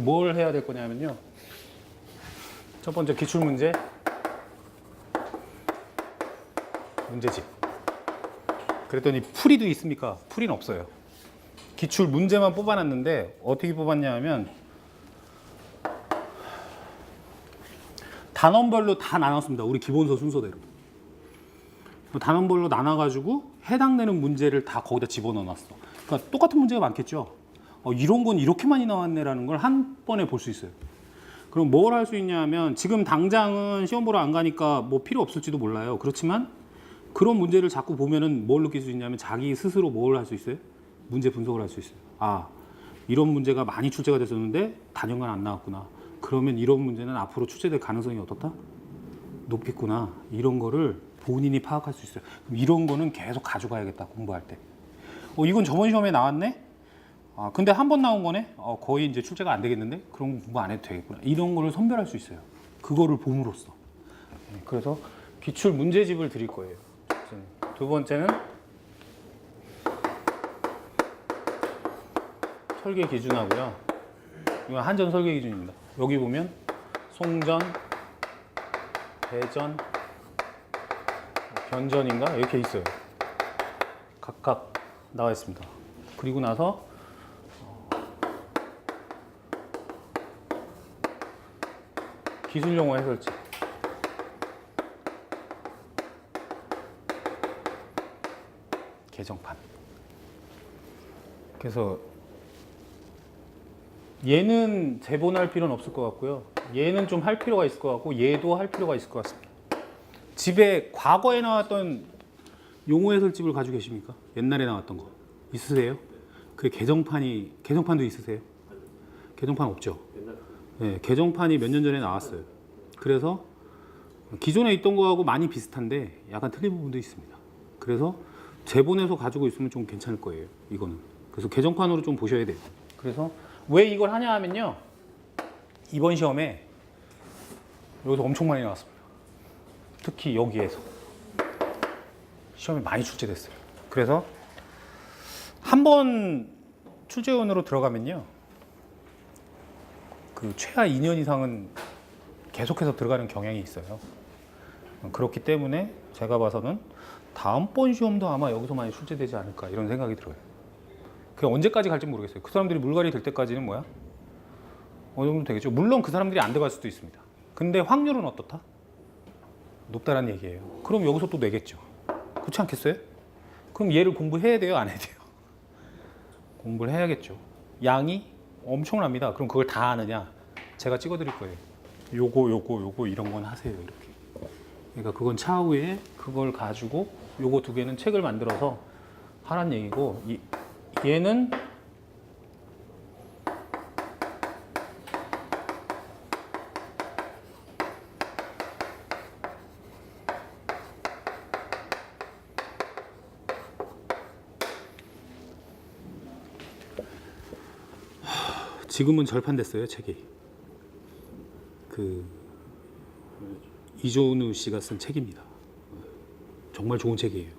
뭘 해야 될 거냐면요. 첫 번째 기출문제, 문제집. 그랬더니 풀이도 있습니까? 풀이는 없어요. 기출 문제만 뽑아놨는데 어떻게 뽑았냐면 단원별로 다 나눴습니다. 우리 기본서 순서대로. 단원별로 나눠가지고 해당되는 문제를 다 거기다 집어넣어놨어. 그러니까 똑같은 문제가 많겠죠. 이런 건 이렇게 많이 나왔네라는 걸 한 번에 볼 수 있어요. 그럼 뭘 할 수 있냐면 지금 당장은 시험 보러 안 가니까 뭐 필요 없을지도 몰라요. 그렇지만 그런 문제를 자꾸 보면은 뭘 느낄 수 있냐면 자기 스스로 뭘 할 수 있어요? 문제 분석을 할 수 있어요. 아, 이런 문제가 많이 출제가 됐었는데 단연간 안 나왔구나. 그러면 이런 문제는 앞으로 출제될 가능성이 어떻다? 높겠구나. 이런 거를 본인이 파악할 수 있어요. 그럼 이런 거는 계속 가져가야겠다, 공부할 때. 이건 저번 시험에 나왔네? 근데 한 번 나온 거네? 거의 이제 출제가 안 되겠는데? 그런 거 공부 안 해도 되겠구나. 이런 거를 선별할 수 있어요. 그거를 봄으로써. 그래서 기출 문제집을 드릴 거예요. 두 번째는 설계 기준하고요. 이건 한전 설계 기준입니다. 여기 보면 송전, 배전, 변전인가? 이렇게 있어요. 각각 나와 있습니다. 그리고 나서 기술용어 해설집. 개정판. 그래서 얘는 재본할 필요는 없을 것 같고요. 얘는 좀 할 필요가 있을 것 같고 얘도 할 필요가 있을 것 같습니다. 집에 과거에 나왔던 용어 해설집을 가지고 계십니까? 옛날에 나왔던 거 있으세요? 그 개정판도 있으세요? 개정판 없죠? 네, 개정판이 몇 년 전에 나왔어요. 그래서 기존에 있던 거하고 많이 비슷한데 약간 틀린 부분도 있습니다. 그래서 재본에서 가지고 있으면 좀 괜찮을 거예요. 이거는. 그래서 개정판으로 좀 보셔야 돼요. 그래서 왜 이걸 하냐 하면요. 이번 시험에 여기서 엄청 많이 나왔습니다. 특히 여기에서. 시험에 많이 출제됐어요. 그래서 한 번 출제원으로 들어가면요. 그 최하 2년 이상은 계속해서 들어가는 경향이 있어요. 그렇기 때문에 제가 봐서는 다음번 시험도 아마 여기서 많이 출제되지 않을까 이런 생각이 들어요. 그게 언제까지 갈지 모르겠어요. 그 사람들이 물갈이 될 때까지는 뭐야? 어느 정도 되겠죠. 물론 그 사람들이 안 들어갈 수도 있습니다. 근데 확률은 어떻다? 높다는 얘기예요. 그럼 여기서 또 내겠죠. 그렇지 않겠어요? 그럼 얘를 공부해야 돼요? 안 해야 돼요? 공부를 해야겠죠. 양이 엄청납니다. 그럼 그걸 다 아느냐? 제가 찍어드릴 거예요. 요거 이런 건 하세요. 이렇게. 그러니까 그건 차후에 그걸 가지고 요거 두 개는 책을 만들어서 하란 얘기고 얘는 지금은 절판됐어요, 책이. 그 이조은우 씨가 쓴 책입니다. 정말 좋은 책이에요.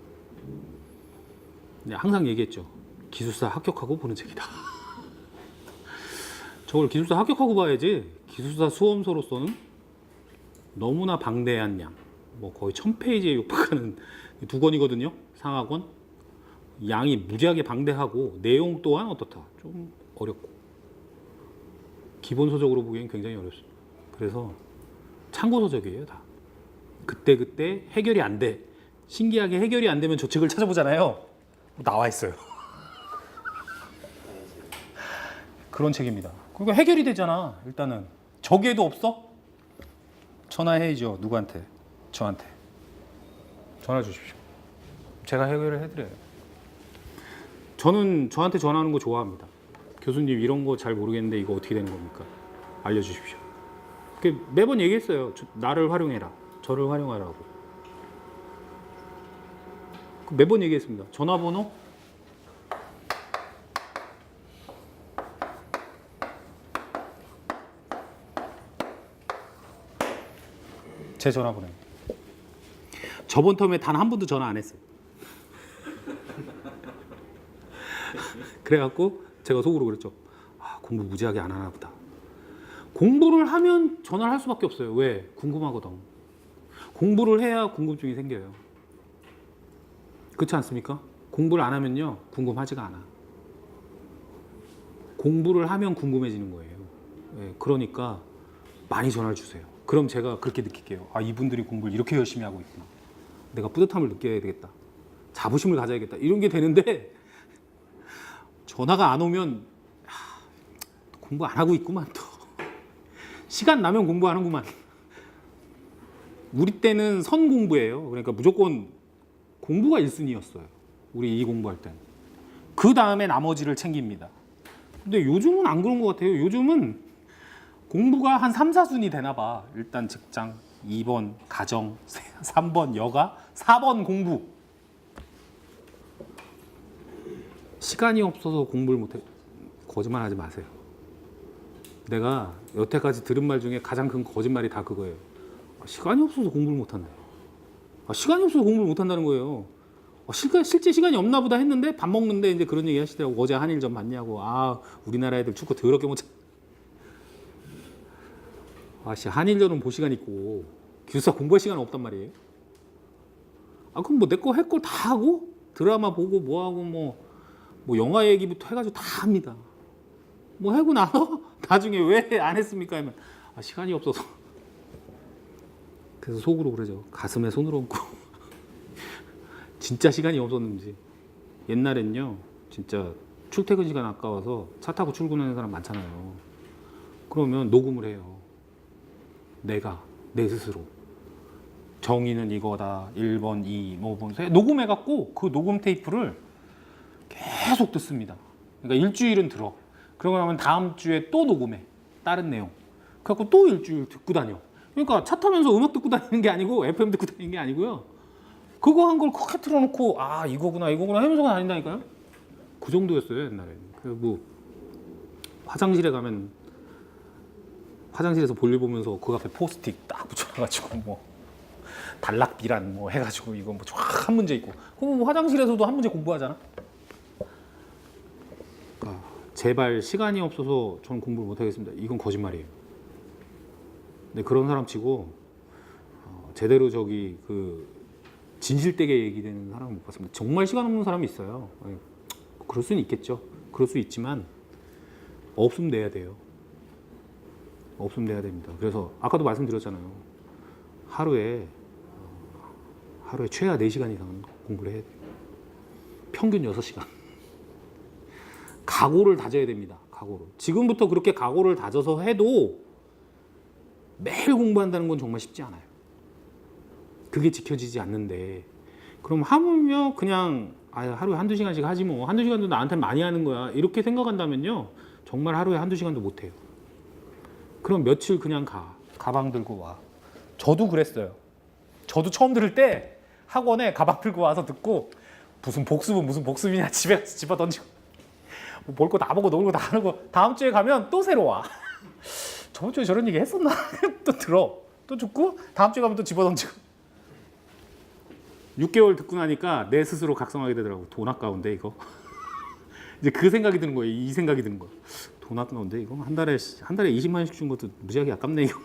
항상 얘기했죠. 기술사 합격하고 보는 책이다. 저걸 기술사 합격하고 봐야지. 기술사 수험서로서는 너무나 방대한 양, 뭐 거의 1000페이지에 육박하는 두 권이거든요. 상하권. 양이 무지하게 방대하고 내용 또한 어떻다. 좀 어렵고. 기본서적으로 보기엔 굉장히 어렵습니다. 그래서 참고서적이에요, 다. 그때 해결이 안 돼. 신기하게 해결이 안 되면 저 책을 찾아보잖아요. 나와 있어요. 그런 책입니다. 그러니까 해결이 되잖아. 일단은 저기에도 없어? 전화해야죠. 누구한테? 저한테. 전화 주십시오. 제가 해결을 해드려요. 저는 저한테 전화하는 거 좋아합니다. 교수님 이런 거 잘 모르겠는데 이거 어떻게 되는 겁니까? 알려주십시오. 매번 얘기했어요. 나를 활용해라. 저를 활용하라고. 매번 얘기했습니다. 전화번호? 제 전화번호입니다. 저번 텀에 단 한 번도 전화 안 했어요. 그래갖고 제가 속으로 그랬죠. 공부 무지하게 안 하나 보다. 공부를 하면 전화를 할 수밖에 없어요. 왜? 궁금하거든. 공부를 해야 궁금증이 생겨요. 그렇지 않습니까? 공부를 안 하면요, 궁금하지가 않아. 공부를 하면 궁금해지는 거예요. 예, 그러니까 많이 전화를 주세요. 그럼 제가 그렇게 느낄게요. 아, 이분들이 공부를 이렇게 열심히 하고 있구나. 내가 뿌듯함을 느껴야 되겠다. 자부심을 가져야겠다. 이런 게 되는데 전화가 안 오면 공부 안 하고 있구만 또. 시간 나면 공부하는구만. 우리 때는 선 공부예요. 그러니까 무조건 공부가 1순위였어요. 우리 이 공부할 때는. 그 다음에 나머지를 챙깁니다. 근데 요즘은 안 그런 것 같아요. 요즘은 공부가 한 3, 4순위 되나 봐. 일단 직장, 2번 가정, 3번 여가, 4번 공부. 시간이 없어서 공부를 못해. 거짓말 하지 마세요. 내가 여태까지 들은 말 중에 가장 큰 거짓말이 다 그거예요. 시간이 없어서 공부를 못한다. 시간이 없어서 공부를 못한다는 거예요. 실제 시간이 없나 보다 했는데 밥 먹는데 이제 그런 얘기 하시더라고. 어제 한일전 봤냐고. 우리나라 애들 축구 더럽게 못 차. 한일전은 볼 시간 있고 기숙사 공부할 시간 없단 말이에요. 그럼 뭐 내 거 할 걸 다 하고 드라마 보고 뭐 하고 뭐 영화 얘기부터 해가지고 다 합니다. 뭐 하고 나서 나중에 왜 안 했습니까 하면 시간이 없어서. 그래서 속으로 그러죠. 가슴에 손을 얹고 진짜 시간이 없었는지. 옛날엔요 진짜 출퇴근 시간 아까워서 차 타고 출근하는 사람 많잖아요. 그러면 녹음을 해요. 내 스스로 정의는 이거다 1번 2 뭐 녹음해갖고 그 녹음 테이프를 계속 듣습니다. 그러니까 일주일은 들어. 그러고 나면 다음 주에 또 녹음해. 다른 내용. 그래갖고 또 일주일 듣고 다녀. 그러니까 차 타면서 음악 듣고 다니는 게 아니고 FM 듣고 다니는 게 아니고요. 그거 한 걸 크게 틀어놓고 이거구나 하면서 다닌다니까요. 그 정도였어요 옛날에. 뭐 화장실에 가면 화장실에서 볼일 보면서 그 앞에 포스트잇 딱 붙여놔가지고 뭐 단락비란 뭐 해가지고 이거 뭐 쫙 한 문제 있고. 그럼 뭐 화장실에서도 한 문제 공부하잖아. 제발 시간이 없어서 저는 공부를 못하겠습니다. 이건 거짓말이에요. 근데 그런 사람 치고 제대로 그 진실되게 얘기되는 사람은 못 봤습니다. 정말 시간 없는 사람이 있어요. 그럴 수는 있겠죠. 그럴 수 있지만 없으면 내야 돼요. 없으면 내야 됩니다. 그래서 아까도 말씀드렸잖아요. 하루에 최하 4시간 이상은 공부를 해야 돼요. 평균 6시간. 각오를 다져야 됩니다. 각오를. 지금부터 그렇게 각오를 다져서 해도 매일 공부한다는 건 정말 쉽지 않아요. 그게 지켜지지 않는데 그럼 하물며 그냥 하루에 1-2시간씩 하지 뭐 1-2시간도 나한테 많이 하는 거야 이렇게 생각한다면요 정말 하루에 1-2시간도 못해요. 그럼 며칠 그냥 가방 들고 와. 저도 그랬어요. 저도 처음 들을 때 학원에 가방 들고 와서 듣고 무슨 복습이냐 집에 가서 집어 던지고 볼 거 다 보고 놀고 다 하고 다음 주에 가면 또 새로 와. 저번 주에 저런 얘기 했었나? 또 들어. 또 듣고 다음 주에 가면 또 집어 던지고. 6개월 듣고 나니까 내 스스로 각성하게 되더라고. 돈 아까운데 이거. 이제 그 생각이 드는 거예요. 이 생각이 드는 거. 돈 아까운데 이거 한 달에 20만 원씩 준 것도 무지하게 아깝네 이거.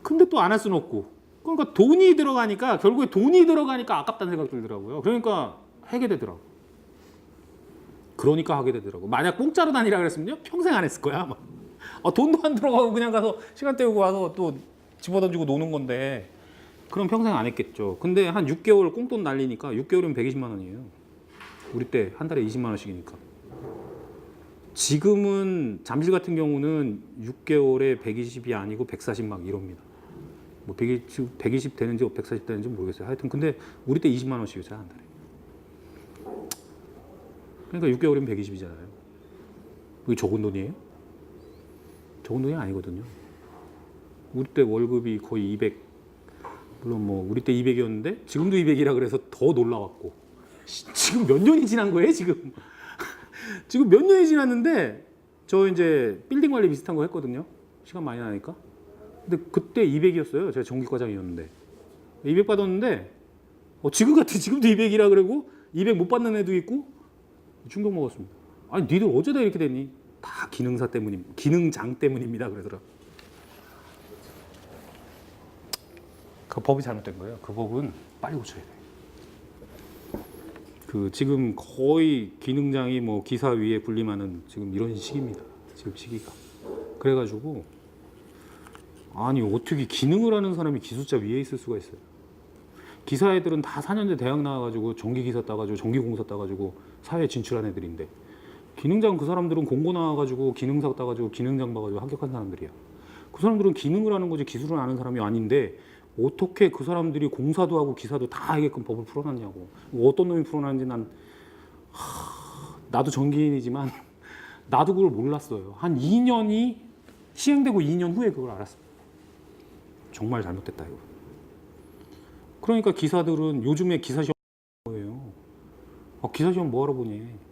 근데 또 안 할 수는 없고. 그러니까 돈이 들어가니까 결국에 돈이 들어가니까 아깝다는 생각 들더라고요. 그러니까 하게 되더라고. 그러니까 하게 되더라고. 만약 공짜로 다니라 그랬으면요 평생 안 했을 거야. 아마. 돈도 안 들어가고 그냥 가서 시간 때우고 와서 또 집어던지고 노는 건데 그럼 평생 안 했겠죠. 근데 한 6개월 꽁돈 날리니까 6개월이면 120만 원이에요. 우리 때 한 달에 20만 원씩이니까. 지금은 잠실 같은 경우는 6개월에 120이 아니고 140 막 이럽니다. 뭐 120 되는지 140 되는지 모르겠어요. 하여튼 근데 우리 때 20만 원씩이었어요 한 달에. 그러니까 6개월이면 120이잖아요. 그게 적은 돈이에요? 적은 돈이 아니거든요. 우리 때 월급이 거의 200, 물론 뭐 우리 때 200이었는데 지금도 200이라 그래서 더 놀라웠고. 지금 몇 년이 지난 거예요 지금? 지금 몇 년이 지났는데 저 이제 빌딩 관리 비슷한 거 했거든요. 시간 많이 나니까. 근데 그때 200이었어요. 제가 전기과장이었는데 200 받았는데 지금 같아. 지금도 200이라 그러고 200 못 받는 애도 있고 충격 먹었습니다. 아니 니들 어쩌다 이렇게 됐니? 다 기능사 때문입니다. 기능장 때문입니다. 그러더라. 그 법이 잘못된 거예요. 그 법은 빨리 고쳐야 돼. 그 지금 거의 기능장이 뭐 기사 위에 군림하는 지금 이런 시기입니다. 지금 시기가. 그래가지고 아니 어떻게 기능을 하는 사람이 기술자 위에 있을 수가 있어요. 기사 애들은 다 4년제 대학 나와가지고 전기기사 따가지고 전기공사 따가지고 사회에 진출한 애들인데 기능장 그 사람들은 공고 나와가지고 기능사 따가지고 기능장 봐가지고 합격한 사람들이야. 그 사람들은 기능을 하는 거지 기술을 아는 사람이 아닌데 어떻게 그 사람들이 공사도 하고 기사도 다 하게끔 법을 풀어놨냐고. 어떤 놈이 풀어놨는지 나도 전기인이지만 나도 그걸 몰랐어요. 한 2년이 시행되고 2년 후에 그걸 알았어요. 정말 잘못됐다 이거. 그러니까 기사들은 요즘에 기사 시험 거예요. 기사 시험 뭐하러 보니?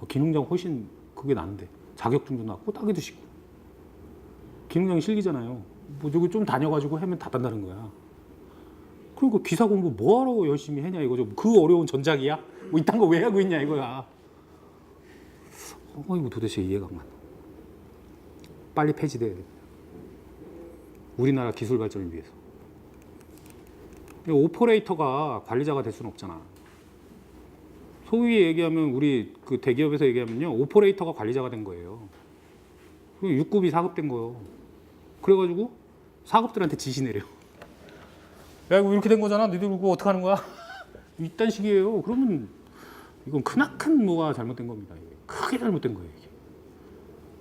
기능장 훨씬 그게 난데 자격증도 낮고 따기도 쉽고 기능장이 실기잖아요. 뭐 저기 좀 다녀가지고 하면 다 단다는 거야. 그러니까 기사 공부 뭐하러 열심히 했냐 이거죠. 그 어려운 전작이야? 뭐 이딴 거 왜 하고 있냐 이거야. 이거 도대체 이해가 안 가. 빨리 폐지돼. 우리나라 기술 발전을 위해서. 오퍼레이터가 관리자가 될 수는 없잖아. 소위 얘기하면 우리 그 대기업에서 얘기하면요, 오퍼레이터가 관리자가 된 거예요. 6급이 4급 된 거예요. 그래가지고 4급들한테 지시 내려. 야 이거 이렇게 된 거잖아. 너희들 이거 어떻게 하는 거야? 이딴 식이에요. 그러면 이건 크나큰 뭐가 잘못된 겁니다. 이게. 크게 잘못된 거예요. 이게.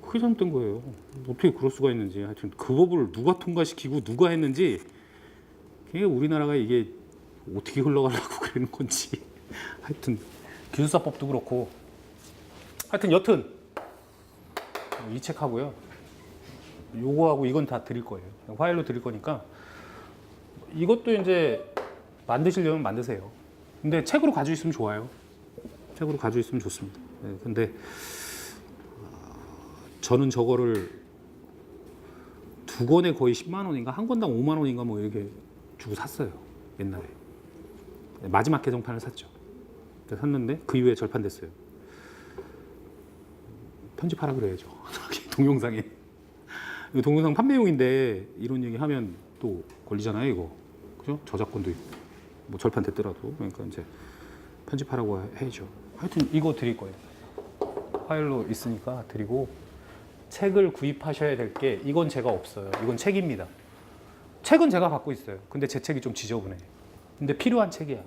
크게 잘못된 거예요. 어떻게 그럴 수가 있는지. 하여튼 그 법을 누가 통과시키고 누가 했는지 이게 우리나라가 이게 어떻게 흘러가려고 그러는 건지. 하여튼 기술사법도 그렇고 하여튼 여튼 이 책하고요. 요거하고 이건 다 드릴 거예요. 파일로 드릴 거니까 이것도 이제 만드시려면 만드세요. 근데 책으로 가지고 있으면 좋아요. 책으로 가지고 있으면 좋습니다. 네, 근데 저는 저거를 두 권에 거의 10만 원인가 한 권당 5만 원인가 뭐 이렇게 주고 샀어요. 옛날에. 마지막 개정판을 샀죠. 샀는데 그 이후에 절판됐어요. 편집하라 그래야죠. 동영상에. 동영상 판매용인데 이런 얘기 하면 또 걸리잖아요, 이거. 그죠? 저작권도 있고. 뭐 절판됐더라도. 그러니까 이제 편집하라고 해야죠. 하여튼 이거 드릴 거예요. 파일로 있으니까 드리고 책을 구입하셔야 될 게 이건 제가 없어요. 이건 책입니다. 책은 제가 갖고 있어요. 근데 제 책이 좀 지저분해. 근데 필요한 책이야.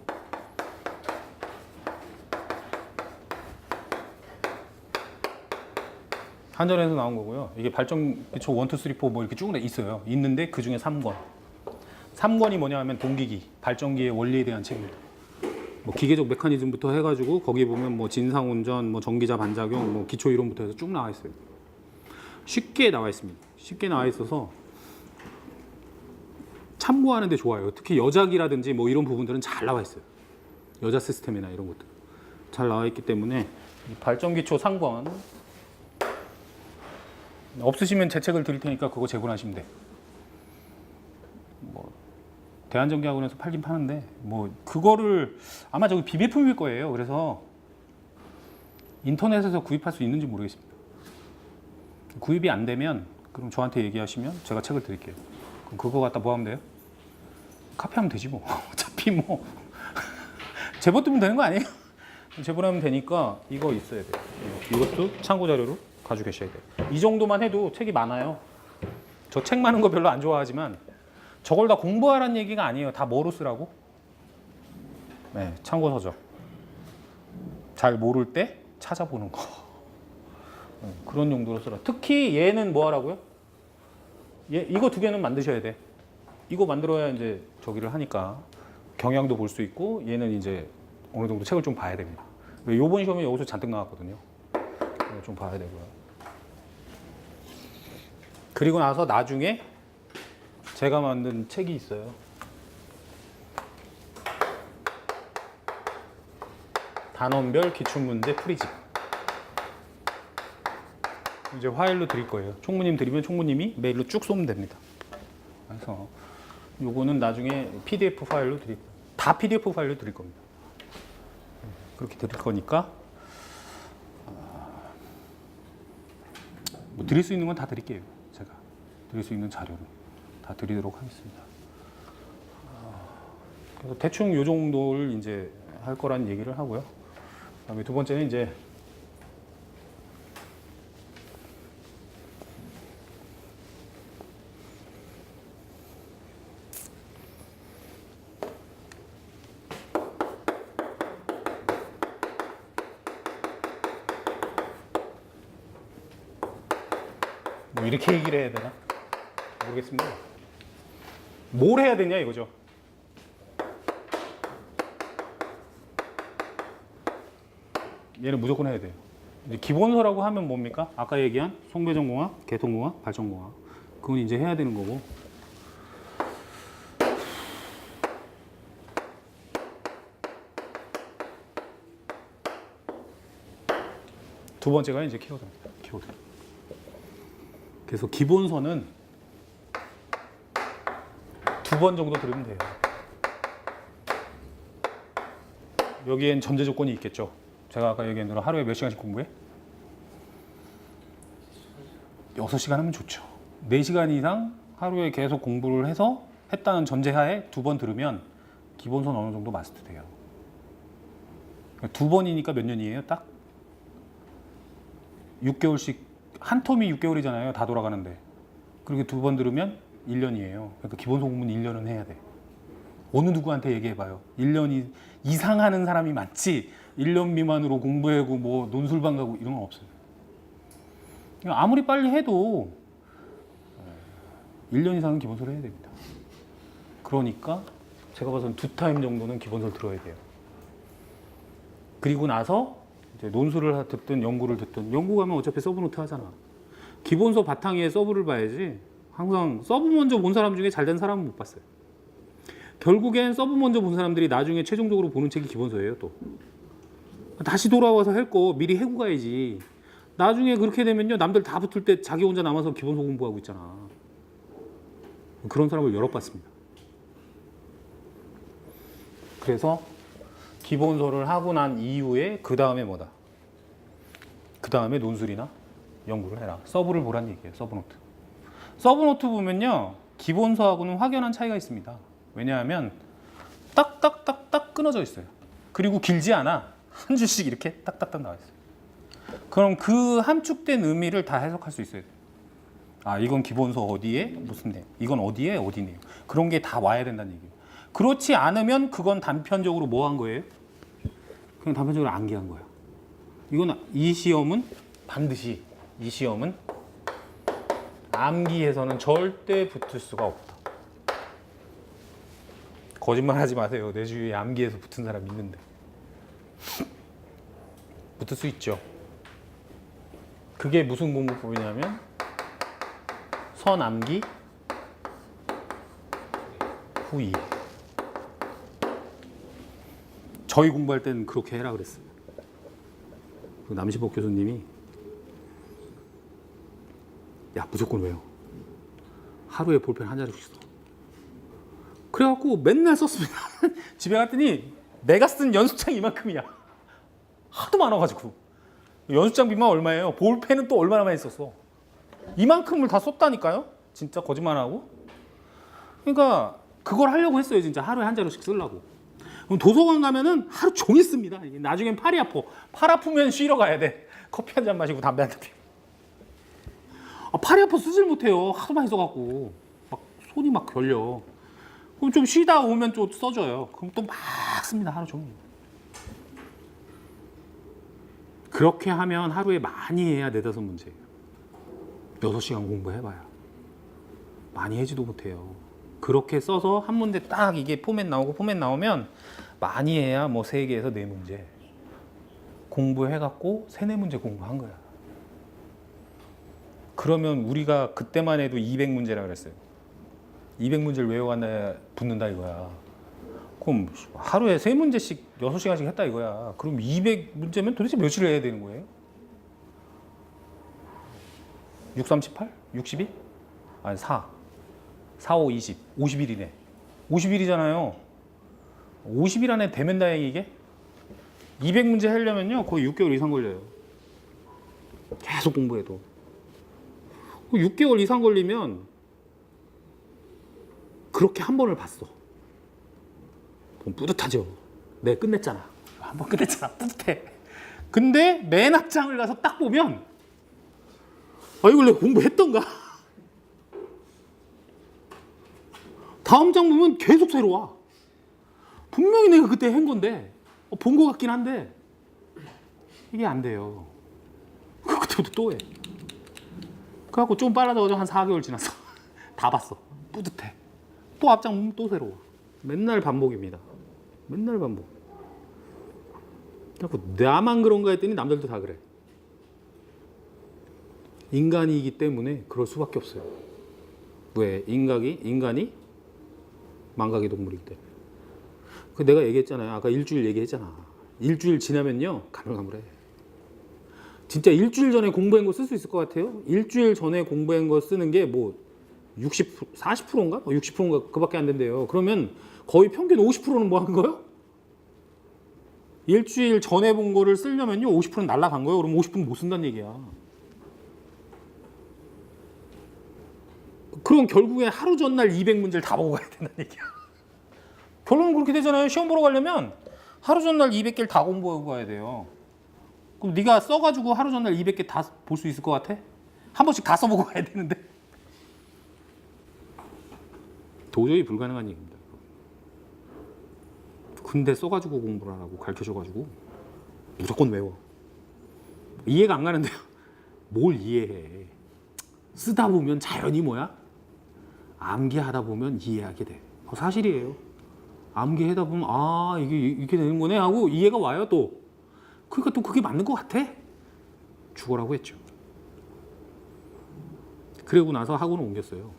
한전에서 나온 거고요. 이게 발전기초 1, 2, 3, 4 뭐 이렇게 쭉 있어요. 있는데 그 중에 3권. 3권이 뭐냐 하면 동기기, 발전기의 원리에 대한 책입니다. 뭐 기계적 메커니즘부터 해가지고 거기 보면 뭐 진상운전, 뭐 전기자 반작용, 뭐 기초 이론부터 해서 쭉 나와 있어요. 쉽게 나와 있습니다. 쉽게 나와 있어서 참고하는 데 좋아요. 특히 여작이라든지 뭐 이런 부분들은 잘 나와 있어요. 여자 시스템이나 이런 것들 잘 나와 있기 때문에 이 발전기초 3권 없으시면 제 책을 드릴 테니까 그거 제공하시면 돼. 뭐 대한전기학원에서 팔긴 파는데 뭐 그거를 아마 저기 비매품일 거예요. 그래서 인터넷에서 구입할 수 있는지 모르겠습니다. 구입이 안 되면 그럼 저한테 얘기하시면 제가 책을 드릴게요. 그럼 그거 갖다 뭐 하면 돼요? 카피하면 되지 뭐. 어차피 뭐 제보뜨면 되는 거 아니에요? 제보하면 되니까 이거 있어야 돼요. 이것도 참고 자료로 가지고 계셔야 돼요. 이 정도만 해도 책이 많아요. 저 책 많은 거 별로 안 좋아하지만 저걸 다 공부하라는 얘기가 아니에요. 다 뭐로 쓰라고? 네, 참고서적. 잘 모를 때 찾아보는 거. 그런 용도로 쓰라. 특히 얘는 뭐 하라고요? 이거 두 개는 만드셔야 돼. 이거 만들어야 이제 저기를 하니까 경향도 볼 수 있고 얘는 이제 어느 정도 책을 좀 봐야 됩니다. 요번 시험에 여기서 잔뜩 나왔거든요. 좀 봐야 되고요. 그리고 나서 나중에 제가 만든 책이 있어요. 단원별 기출문제 풀이집. 이제 파일로 드릴 거예요. 총무님 드리면 총무님이 메일로 쭉 쏘면 됩니다. 그래서 요거는 나중에 PDF 파일로 드릴 거예요. 다 PDF 파일로 드릴 겁니다. 그렇게 드릴 거니까 뭐 드릴 수 있는 건 다 드릴게요. 제가 드릴 수 있는 자료를 다 드리도록 하겠습니다. 그래서 대충 요 정도를 이제 할 거란 얘기를 하고요. 그다음에 두 번째는 이제 뭐 이렇게 얘기를 해야 되나? 모르겠습니다. 뭘 해야 되냐 이거죠. 얘는 무조건 해야 돼요. 이제 기본서라고 하면 뭡니까? 아까 얘기한 송배전공학, 개통공학, 발전공학. 그건 이제 해야 되는 거고. 두 번째가 이제 키워드입니다. 키워드. 그래서 기본서는 2번 정도 들으면 돼요. 여기엔 전제 조건이 있겠죠. 제가 아까 얘기한 대로 하루에 몇 시간씩 공부해? 6시간 하면 좋죠. 4시간 이상 하루에 계속 공부를 해서 했다는 전제하에 2번 들으면 기본서는 어느 정도 마스터 돼요. 2번이니까 몇 년이에요? 딱 6개월씩 한 텀이 6개월이잖아요. 다 돌아가는데. 그렇게 2번 들으면 1년이에요. 그러니까 기본서 공부는 1년은 해야 돼. 어느 누구한테 얘기해봐요. 1년 이상 하는 사람이 많지 1년 미만으로 공부하고 뭐 논술방 가고 이런 건 없어요. 아무리 빨리 해도 1년 이상은 기본서를 해야 됩니다. 그러니까 제가 봐서는 2타임 정도는 기본서를 들어야 돼요. 그리고 나서 이제 논술을 듣든 연구를 듣든, 연구 가면 어차피 서브노트 하잖아. 기본서 바탕 위에 서브를 봐야지. 항상 서브 먼저 본 사람 중에 잘 된 사람은 못 봤어요. 결국엔 서브 먼저 본 사람들이 나중에 최종적으로 보는 책이 기본서예요. 또 다시 돌아와서 할 거 미리 해고 가야지. 나중에 그렇게 되면요, 남들 다 붙을 때 자기 혼자 남아서 기본서 공부하고 있잖아. 그런 사람을 여러 봤습니다. 그래서 기본서를 하고 난 이후에 그 다음에 뭐다? 그 다음에 논술이나 연구를 해라. 서브를 보란 얘기예요. 서브노트. 서브노트 보면요, 기본서하고는 확연한 차이가 있습니다. 왜냐하면 딱딱딱딱 끊어져 있어요. 그리고 길지 않아. 한 줄씩 이렇게 딱딱딱 나와 있어요. 그럼 그 함축된 의미를 다 해석할 수 있어요. 아, 이건 기본서 어디에 무슨 내, 이건 어디에 어디 내용. 그런 게 다 와야 된다는 얘기예요. 그렇지 않으면 그건 단편적으로 뭐 한 거예요? 그냥 단편적으로 암기한 거야. 이건 이 시험은 반드시 이 시험은 암기해서는 절대 붙을 수가 없다. 거짓말 하지 마세요. 내 주위에 암기해서 붙은 사람 있는데. 붙을 수 있죠. 그게 무슨 공부법이냐면 선암기 후이. 저희 공부할 때는 그렇게 해라 그랬어요. 그 남시복 교수님이 야, 무조건 외워. 하루에 볼펜 한 자루씩 써. 그래갖고 맨날 썼습니다. 집에 갔더니 내가 쓴 연습장 이만큼이야. 하도 많아가지고. 연습장 비만 얼마예요? 볼펜은 또 얼마나 많이 썼어. 이만큼을 다 썼다니까요. 진짜 거짓말 하고. 그러니까 그걸 하려고 했어요. 진짜 하루에 한 자루씩 쓰려고. 그럼 도서관 가면은 하루 종일 씁니다. 나중엔 팔이 아파. 팔 아프면 쉬러 가야 돼. 커피 한 잔 마시고 담배 한 잔 피고. 아, 팔이 아파 쓰질 못해요. 하도 많이 써갖고. 막 손이 막 결려. 그럼 좀 쉬다 오면 좀 써줘요. 그럼 또 막 씁니다. 하루 종일. 그렇게 하면 하루에 많이 해야 4-5문제예요. 6시간 공부해봐야. 많이 해지도 못해요. 그렇게 써서 한 문제 딱 이게 포맷 나오고 포맷 나오면 많이 해야 뭐 3개에서 4문제. 공부해갖고 3-4문제 공부한 거야. 그러면 우리가 그때만 해도 200문제라 그랬어요. 200문제를 외워간다 붙는다 이거야. 그럼 하루에 3문제씩 6시간씩 했다 이거야. 그럼 200문제면 도대체 며칠을 해야 되는 거예요? 6, 3, 18? 60일? 아니 4, 5, 20, 50일이네. 50일이잖아요. 50일 안에 되면 다행히 이게 200문제 하려면요 거의 6개월 이상 걸려요. 계속 공부해도. 6개월 이상 걸리면 그렇게 한 번을 봤어. 그럼 뿌듯하죠. 내가 끝냈잖아. 한 번 끝냈잖아. 뿌듯해. 근데 맨 앞장을 가서 딱 보면 이걸 내가 공부했던가? 다음 장 보면 계속 새로워. 분명히 내가 그때 한 건데 본 것 같긴 한데 이게 안 돼요. 그때부터 또 해. 그래갖고 좀 빨라져가지고 한 4개월 지났어. 다 봤어. 뿌듯해. 또 앞장 보면 또 새로워. 맨날 반복입니다. 맨날 반복. 그래갖고 나만 그런가 했더니 남들도 다 그래. 인간이기 때문에 그럴 수밖에 없어요. 왜? 인간이 망각의 동물이기 때문에. 그 내가 얘기했잖아요. 아까 일주일 얘기했잖아. 일주일 지나면요 가물가물해. 진짜 일주일 전에 공부한 거 쓸 수 있을 것 같아요? 일주일 전에 공부한 거 쓰는 게 뭐 60, 40%인가? 60%인가 그밖에 안 된대요. 그러면 거의 평균 50%는 뭐 한 거예요? 일주일 전에 본 거를 쓰려면요 50%는 날라간 거예요. 그럼 50%는 못 쓴다는 얘기야. 그럼 결국에 하루 전날 200문제를 다 보고 가야 된다는 얘기야. 결론은 그렇게 되잖아요. 시험 보러 가려면 하루 전날 200개를 다 공부하고 가야 돼요. 그럼 네가 써가지고 하루 전날 200개 다 볼 수 있을 것 같아? 한 번씩 다 써보고 가야 되는데. 도저히 불가능한 얘기입니다. 근데 써가지고 공부를 하라고 가르쳐줘가지고 무조건 외워. 이해가 안 가는데요. 뭘 이해해. 쓰다 보면 자연히 뭐야? 암기하다 보면 이해하게 돼. 사실이에요. 암기하다 보면 이게 이렇게 되는 거네 하고 이해가 와요 또. 그러니까 또 그게 맞는 것 같아. 죽어라고 했죠. 그러고 나서 학원을 옮겼어요.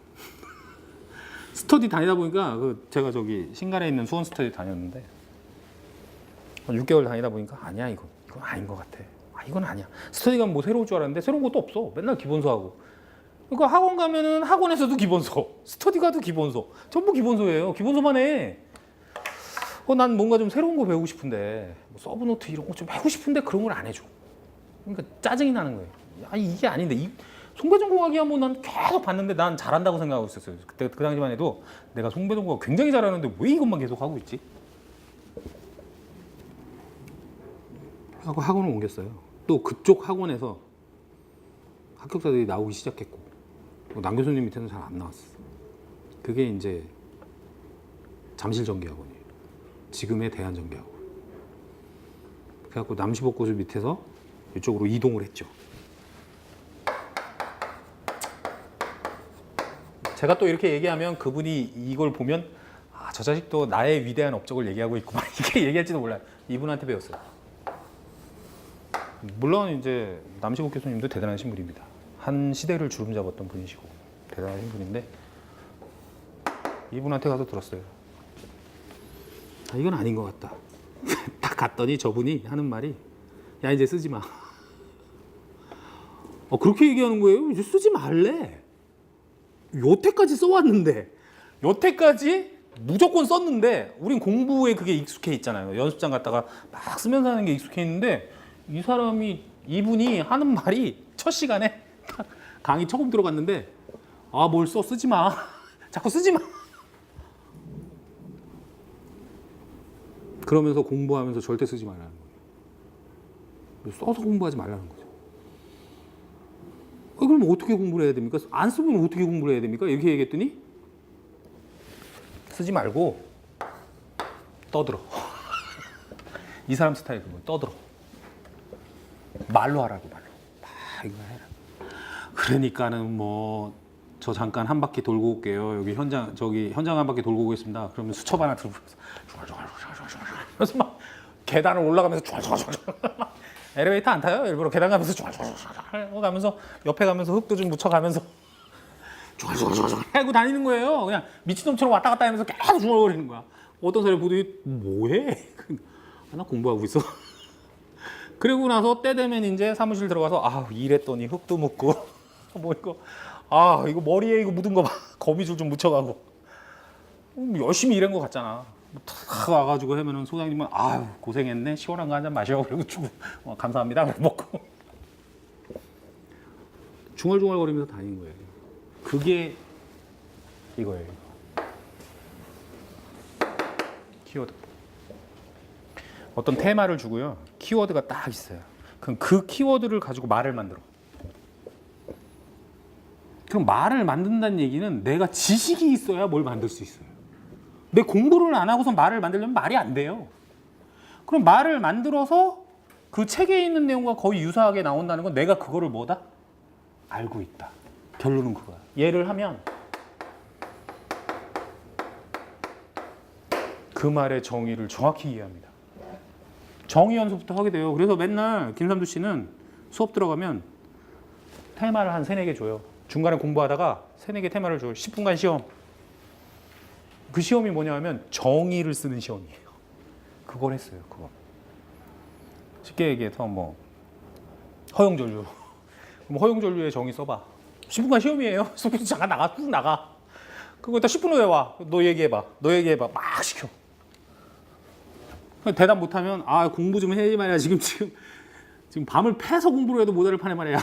스터디 다니다 보니까 제가 저기 신갈에 있는 수원 스터디 다녔는데 6개월 다니다 보니까 아니야 이건 아닌 것 같아. 이건 아니야. 스터디 가면 뭐 새로울 줄 알았는데 새로운 것도 없어. 맨날 기본서 하고. 그러니까 학원 가면은 학원에서도 기본서, 스터디 가도 기본서, 전부 기본서예요. 기본서만 해. 난 뭔가 좀 새로운 거 배우고 싶은데 뭐 서브노트 이런 거 좀 배우고 싶은데 그런 걸 안 해줘. 그러니까 짜증이 나는 거예요. 이게 아닌데 송배전공학이야 뭐 난 계속 봤는데 난 잘한다고 생각하고 있었어요. 그때 그 당시만 해도 내가 송배전공학 굉장히 잘하는데 왜 이것만 계속 하고 있지? 하고 학원을 옮겼어요. 또 그쪽 학원에서 합격자들이 나오기 시작했고 남 교수님 밑에는 잘 안 나왔어. 그게 이제 잠실전기학원이에요. 지금의 대한전기학원. 그래갖고 남시복고수 밑에서 이쪽으로 이동을 했죠. 제가 또 이렇게 얘기하면 그분이 이걸 보면 저 자식도 나의 위대한 업적을 얘기하고 있구만 이렇게 얘기할지도 몰라요. 이분한테 배웠어요. 물론 이제 남시복 교수님도 대단하신 분입니다. 한 시대를 주름잡았던 분이시고 대단하신 분인데 이분한테 가서 들었어요. 이건 아닌 것 같다. 딱 갔더니 저분이 하는 말이 야 이제 쓰지 마. 그렇게 얘기하는 거예요. 이제 쓰지 말래. 여태까지 써왔는데 여태까지 무조건 썼는데 우린 공부에 그게 익숙해 있잖아요. 연습장 갔다가 막 쓰면서 하는 게 익숙해 있는데 이분이 하는 말이 첫 시간에 강의 처음 들어갔는데 뭘 써 쓰지 마. 자꾸 쓰지 마. 그러면서 공부하면서 절대 쓰지 말라는 거예요. 써서 공부하지 말라는 거죠. 그럼 어떻게 공부를 해야 됩니까? 안 쓰면 어떻게 공부를 해야 됩니까? 이렇게 얘기했더니 쓰지 말고 떠들어. 이 사람 스타일 그거 떠들어. 말로 하라고 말로. 이거 해라. 그러니까는 뭐 저 잠깐 한 바퀴 돌고 올게요. 여기 현장 한 바퀴 돌고 오겠습니다. 그러면 수첩 하나 들고 그래서 막 계단을 올라가면서 엘리베이터 안 타요? 일부러 계단 가면서 가면서 옆에 가면서 흙도 좀 묻혀가면서 하고 다니는 거예요. 그냥 미친놈처럼 왔다 갔다 하면서 계속 중얼거리는 거야. 어떤 사람이 보더니 뭐해? 나 공부하고 있어. 그리고 나서 때 되면 이제 사무실 들어가서 일했더니 흙도 묻고 뭐 이거 머리에 이거 묻은 거 봐. 거미줄 좀 묻혀가고 열심히 일한 거 같잖아. 탁 와가지고 하면은 소장님은 고생했네. 시원한 거 한 잔 마셔. 그리고 주고 감사합니다. 그리고 먹고 중얼중얼거리면서 다니는 거예요. 그게 이거예요. 키워드. 어떤 테마를 주고요. 키워드가 딱 있어요. 그럼 그 키워드를 가지고 말을 만들어. 그럼 말을 만든다는 얘기는 내가 지식이 있어야 뭘 만들 수 있어요. 내 공부를 안 하고서 말을 만들려면 말이 안 돼요. 그럼 말을 만들어서 그 책에 있는 내용과 거의 유사하게 나온다는 건 내가 그거를 뭐다? 알고 있다. 결론은 그거야. 예를 하면 그 말의 정의를 정확히 이해합니다. 정의 연습부터 하게 돼요. 그래서 맨날 김삼두 씨는 수업 들어가면 테마를 한 3-4개 줘요. 중간에 공부하다가 3-4개 테마를 줘요. 10분간 시험. 그 시험이 뭐냐 하면 정의를 쓰는 시험이에요. 그걸 했어요. 그거. 쉽게 얘기해서 뭐 허용전류. 그럼 허용전류의 정의 써봐. 10분간 시험이에요. 수업에서 잠깐 나가, 쭉 나가. 그거 딱 10분 후에 와. 너 얘기해봐. 너 얘기해봐. 막 시켜. 대답 못하면 아 공부 좀 해야지 말이야. 지금 밤을 패서 공부를 해도 못 알을 파네 말이야.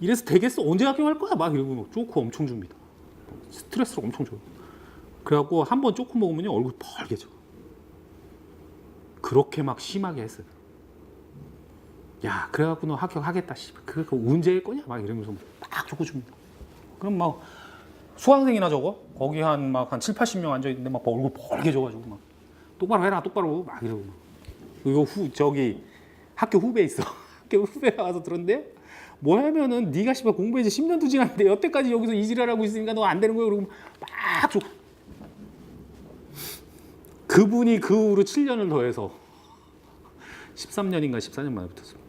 이래서 되겠어? 언제 합격할 거야? 막 이러고 쪼크 엄청 줍니다. 스트레스를 엄청 줘요. 그래갖고 한 번 쪼크 먹으면 얼굴 펄개져. 그렇게 막 심하게 했어요. 야 그래갖고 너 합격하겠다. 그게 언제일 거냐? 막 이러면서 막 쪼크 줍니다. 그럼 막 수강생이나 저거 거기 한 7, 80명 앉아 있는데 막 얼굴 펄개져가지고 막 똑바로 해라 똑바로 막 이러고 막. 이거 저기 학교 후배 있어. 학교 후배가 와서 들었는데 뭐냐면은 네가 씨발 공부해 지 10년도 지났는데 여태까지 여기서 이 지랄하고 있으니까 너 안 되는 거야. 그러고 막 줘. 그분이 그 후로 7년을 더해서 13년인가 14년 만에 붙었습니다.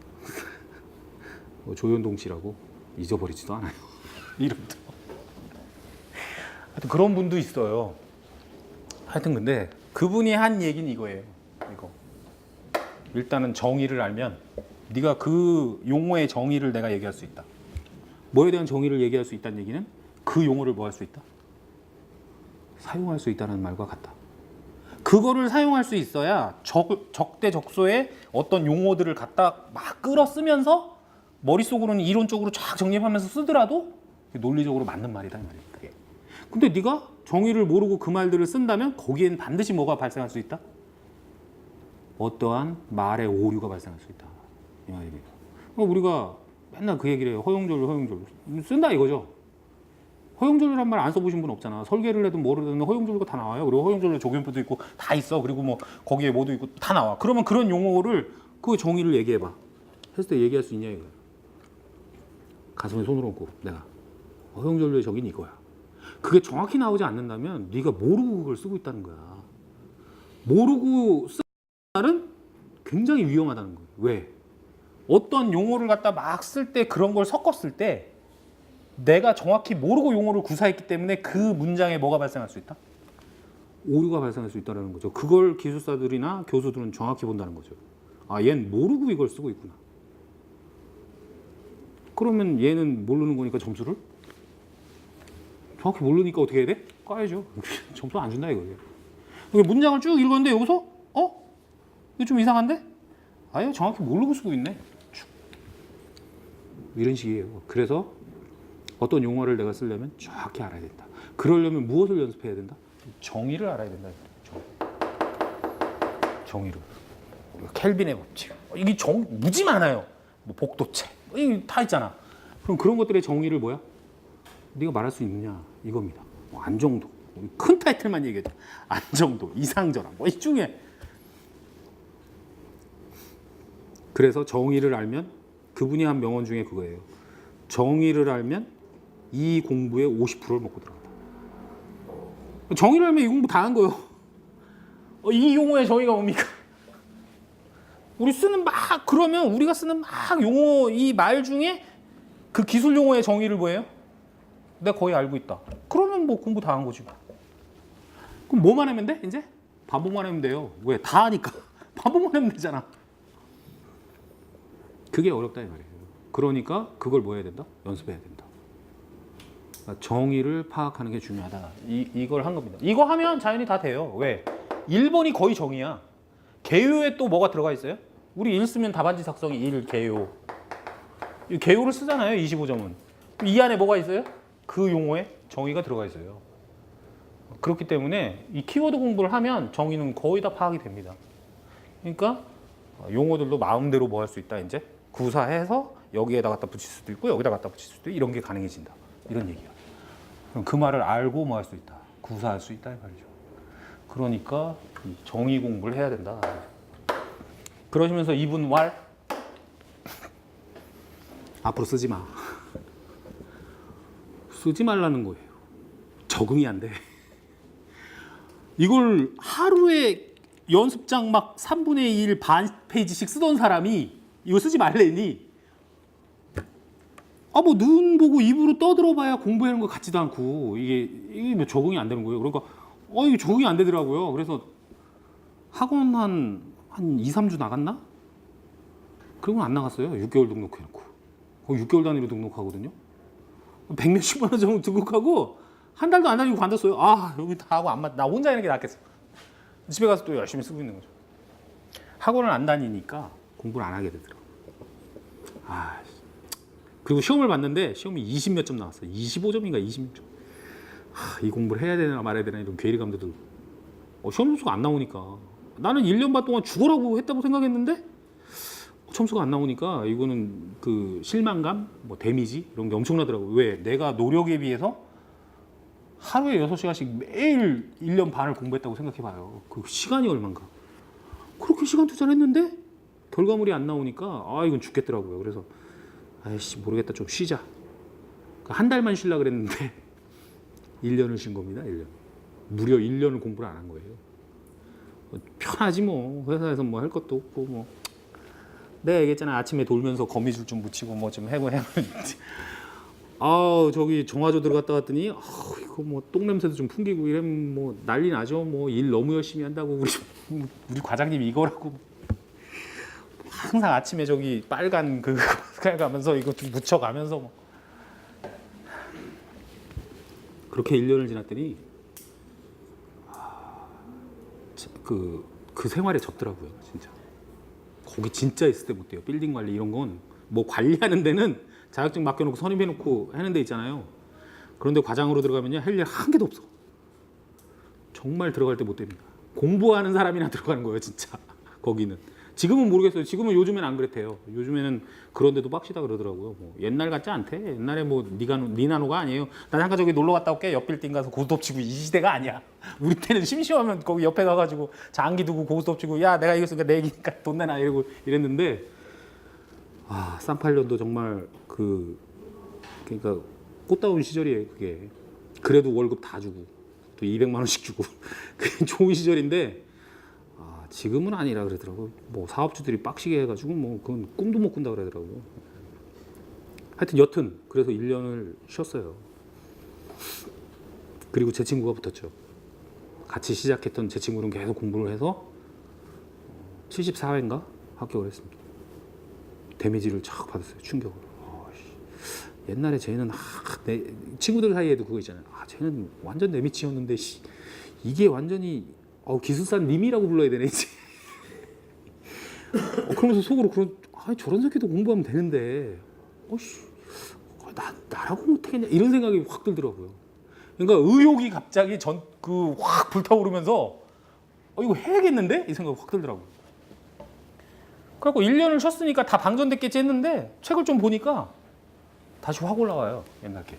조현동 씨라고 잊어버리지도 않아요. 이름도. 하여튼 그런 분도 있어요. 하여튼 근데 그분이 한 얘기는 이거예요. 이거. 일단은 정의를 알면 네가 그 용어의 정의를 내가 얘기할 수 있다. 뭐에 대한 정의를 얘기할 수 있다는 얘기는 그 용어를 뭐 할 수 있다? 사용할 수 있다는 말과 같다. 그거를 사용할 수 있어야 적대적소에 어떤 용어들을 갖다 막 끌어 쓰면서 머릿속으로는 이론적으로 쫙 정립하면서 쓰더라도 논리적으로 맞는 말이다 이 말이에요. 그게. 근데 네가 정의를 모르고 그 말들을 쓴다면 거기엔 반드시 뭐가 발생할 수 있다? 어떠한 말의 오류가 발생할 수 있다. 이 말이에요. 우리가 맨날 그 얘기를 해요. 허용전류 쓴다 이거죠. 허용전류란 말 안 써보신 분 없잖아. 설계를 해도 뭐를 해도 허용전류가 다 나와요. 그리고 허용전류 조경표도 있고 다 있어. 그리고 뭐 거기에 뭐도 있고 다 나와. 그러면 그런 용어를 그 정의를 얘기해봐. 했을 때 얘기할 수 있냐 이거야. 가슴에 손을 얹고 내가 허용전류의 정의는 이거야. 그게 정확히 나오지 않는다면 네가 모르고 그걸 쓰고 있다는 거야. 모르고 쓰는 말은 굉장히 위험하다는 거예요. 왜? 어떤 용어를 갖다 막 쓸 때 그런 걸 섞었을 때 내가 정확히 모르고 용어를 구사했기 때문에 그 문장에 뭐가 발생할 수 있다? 오류가 발생할 수 있다는 거죠. 그걸 기술사들이나 교수들은 정확히 본다는 거죠. 아, 얘는 모르고 이걸 쓰고 있구나. 그러면 얘는 모르는 거니까 점수를? 정확히 모르니까 어떻게 해야 돼? 까야죠. 점수 안 준다 이거예요. 문장을 쭉 읽었는데 여기서 이거 좀 이상한데? 아예 정확히 모르고 쓰고 있네. 이런 식이에요. 그래서 어떤 용어를 내가 쓰려면 정확히 알아야 된다. 그러려면 무엇을 연습해야 된다? 정의를 알아야 된다. 정의를. 켈빈의 법칙. 이게 무지 많아요. 뭐 복도체. 이게 다 있잖아. 그럼 그런 것들의 정의를 뭐야? 네가 말할 수 있느냐 이겁니다. 뭐 안정도. 큰 타이틀만 얘기해도 안정도, 이상전환. 뭐 이 중에. 그래서 정의를 알면 그분이 한 명언 중에 그거예요. 정의를 알면 이 공부의 50%를 먹고 들어간다. 정의를 알면 이 공부 다 한 거예요. 이 용어의 정의가 뭡니까? 우리 쓰는 그러면 우리가 쓰는 용어 이 말 중에 그 기술 용어의 정의를 뭐예요? 내가 거의 알고 있다. 그러면 뭐 공부 다 한 거지. 그럼 뭐만 하면 돼? 이제? 반복만 하면 돼요. 왜? 다 하니까. 반복만 하면 되잖아. 그게 어렵다 이 말이에요. 그러니까 그걸 뭐 해야 된다? 연습해야 된다. 그러니까 정의를 파악하는 게 중요하다. 이걸 한 겁니다. 이거 하면 자연히 다 돼요. 왜? 1번이 거의 정의야. 개요에 또 뭐가 들어가 있어요? 우리 1 쓰면 답안지 작성이 1 개요. 이 개요를 쓰잖아요. 25점은. 이 안에 뭐가 있어요? 그 용어에 정의가 들어가 있어요. 그렇기 때문에 이 키워드 공부를 하면 정의는 거의 다 파악이 됩니다. 그러니까 용어들도 마음대로 뭐 할 수 있다. 이제 구사해서 여기에다 갖다 붙일 수도 있고 여기다 갖다 붙일 수도 있고 이런 게 가능해진다. 이런 얘기야. 그럼 그 말을 알고 뭐 할 수 있다. 구사할 수 있다 이 말이죠. 그러니까 이 정의 공부를 해야 된다. 그러시면서 이분 왈 앞으로 쓰지 마. 쓰지 말라는 거예요. 적응이 안 돼. 이걸 하루에 연습장 막 3분의 1 반 페이지씩 쓰던 사람이 이거 쓰지 말래니 뭐 눈 보고 입으로 떠들어봐야 공부하는 것 같지도 않고 이게 뭐 적응이 안 되는 거예요. 그러니까 이게 적응이 안 되더라고요. 그래서 학원 한 2, 3주 나갔나? 그리고는 안 나갔어요. 6개월 등록해놓고. 6개월 단위로 등록하거든요. 100몇십만 원 정도 등록하고 한 달도 안 다니고 관뒀어요. 여기 다 하고 안 맞. 나 혼자 있는 게 낫겠어. 집에 가서 또 열심히 쓰고 있는 거죠. 학원을 안 다니니까 공부를 안 하게 되더라고요. 그리고 시험을 봤는데 시험이 20몇 점 나왔어요. 25점인가 20점. 이 공부를 해야 되나 말아야 되나 이런 괴리감도 들고. 시험 점수가 안 나오니까. 나는 1년 반 동안 죽어라고 했다고 생각했는데 점수가 안 나오니까 이거는 그 실망감, 뭐 데미지 이런 게 엄청나더라고요. 왜? 내가 노력에 비해서 하루에 6시간씩 매일 1년 반을 공부했다고 생각해봐요. 그 시간이 얼만가. 그렇게 시간 투자를 했는데 결과물이 안 나오니까 이건 죽겠더라고요. 그래서 모르겠다 좀 쉬자. 한 달만 쉬려고 그랬는데 1년을 쉰 겁니다. 1년. 무려 1년을 공부를 안 한 거예요. 편하지 뭐. 회사에서 뭐 할 것도 없고 뭐. 내가 얘기했잖아. 아침에 돌면서 거미줄 좀 묻히고 뭐 좀 해보. 저기 정화조 들어갔다 왔더니 이거 뭐 똥냄새도 좀 풍기고 이러면 뭐 난리 나죠. 뭐 일 너무 열심히 한다고 우리 과장님 이거라고 항상 아침에 저기 빨간 그거 가면서 이거 좀 묻혀가면서 뭐. 그렇게 1년을 지났더니 그 생활에 졌더라고요. 진짜 거기 진짜 있을 때 못 돼요. 빌딩 관리 이런 건 뭐 관리하는 데는 자격증 맡겨놓고 선임해놓고 하는 데 있잖아요. 그런데 과장으로 들어가면요 할 일 한 개도 없어. 정말 들어갈 때 못 됩니다. 공부하는 사람이나 들어가는 거예요 진짜. 거기는 지금은 모르겠어요. 지금은 요즘엔 안 그랬대요. 요즘에는 그런데도 빡시다 그러더라고요. 뭐 옛날 같지 않대. 옛날에 뭐 니나노가 아니에요. 나 잠깐 저기 놀러 갔다 올게. 옆 빌딩 가서 고스톱 치고 이 시대가 아니야. 우리 때는 심심하면 거기 옆에 가가지고 장기 두고 고스톱 치고 야 내가 이겼으니까 내 얘기니까 돈 내놔 이러고 이랬는데 쌍팔년도 정말 그러니까 꽃다운 시절이에요. 그게 그래도 월급 다 주고 또 200만 원씩 주고 그게 좋은 시절인데 지금은 아니라 그러더라고요. 뭐 사업주들이 빡시게 해가지고 뭐 그건 꿈도 못 꾼다 그러더라고요. 하여튼 여튼 그래서 1년을 쉬었어요. 그리고 제 친구가 붙었죠. 같이 시작했던 제 친구는 계속 공부를 해서 74회인가 합격을 했습니다. 데미지를 쫙 받았어요. 충격을. 옛날에 쟤는 내 친구들 사이에도 그거 있잖아요. 쟤는 완전 내 밑이었는데 이게 완전히 기술산 님이라고 불러야 되네 이제. 그러면서 속으로 저런 새끼도 공부하면 되는데 나라고 못하겠냐 이런 생각이 확 들더라고요. 그러니까 의욕이 갑자기 확 불타오르면서 이거 해야겠는데 이 생각이 확 들더라고요. 그래갖고 1년을 쉬었으니까 다 방전됐겠지 했는데 책을 좀 보니까 다시 확 올라와요. 옛날 게.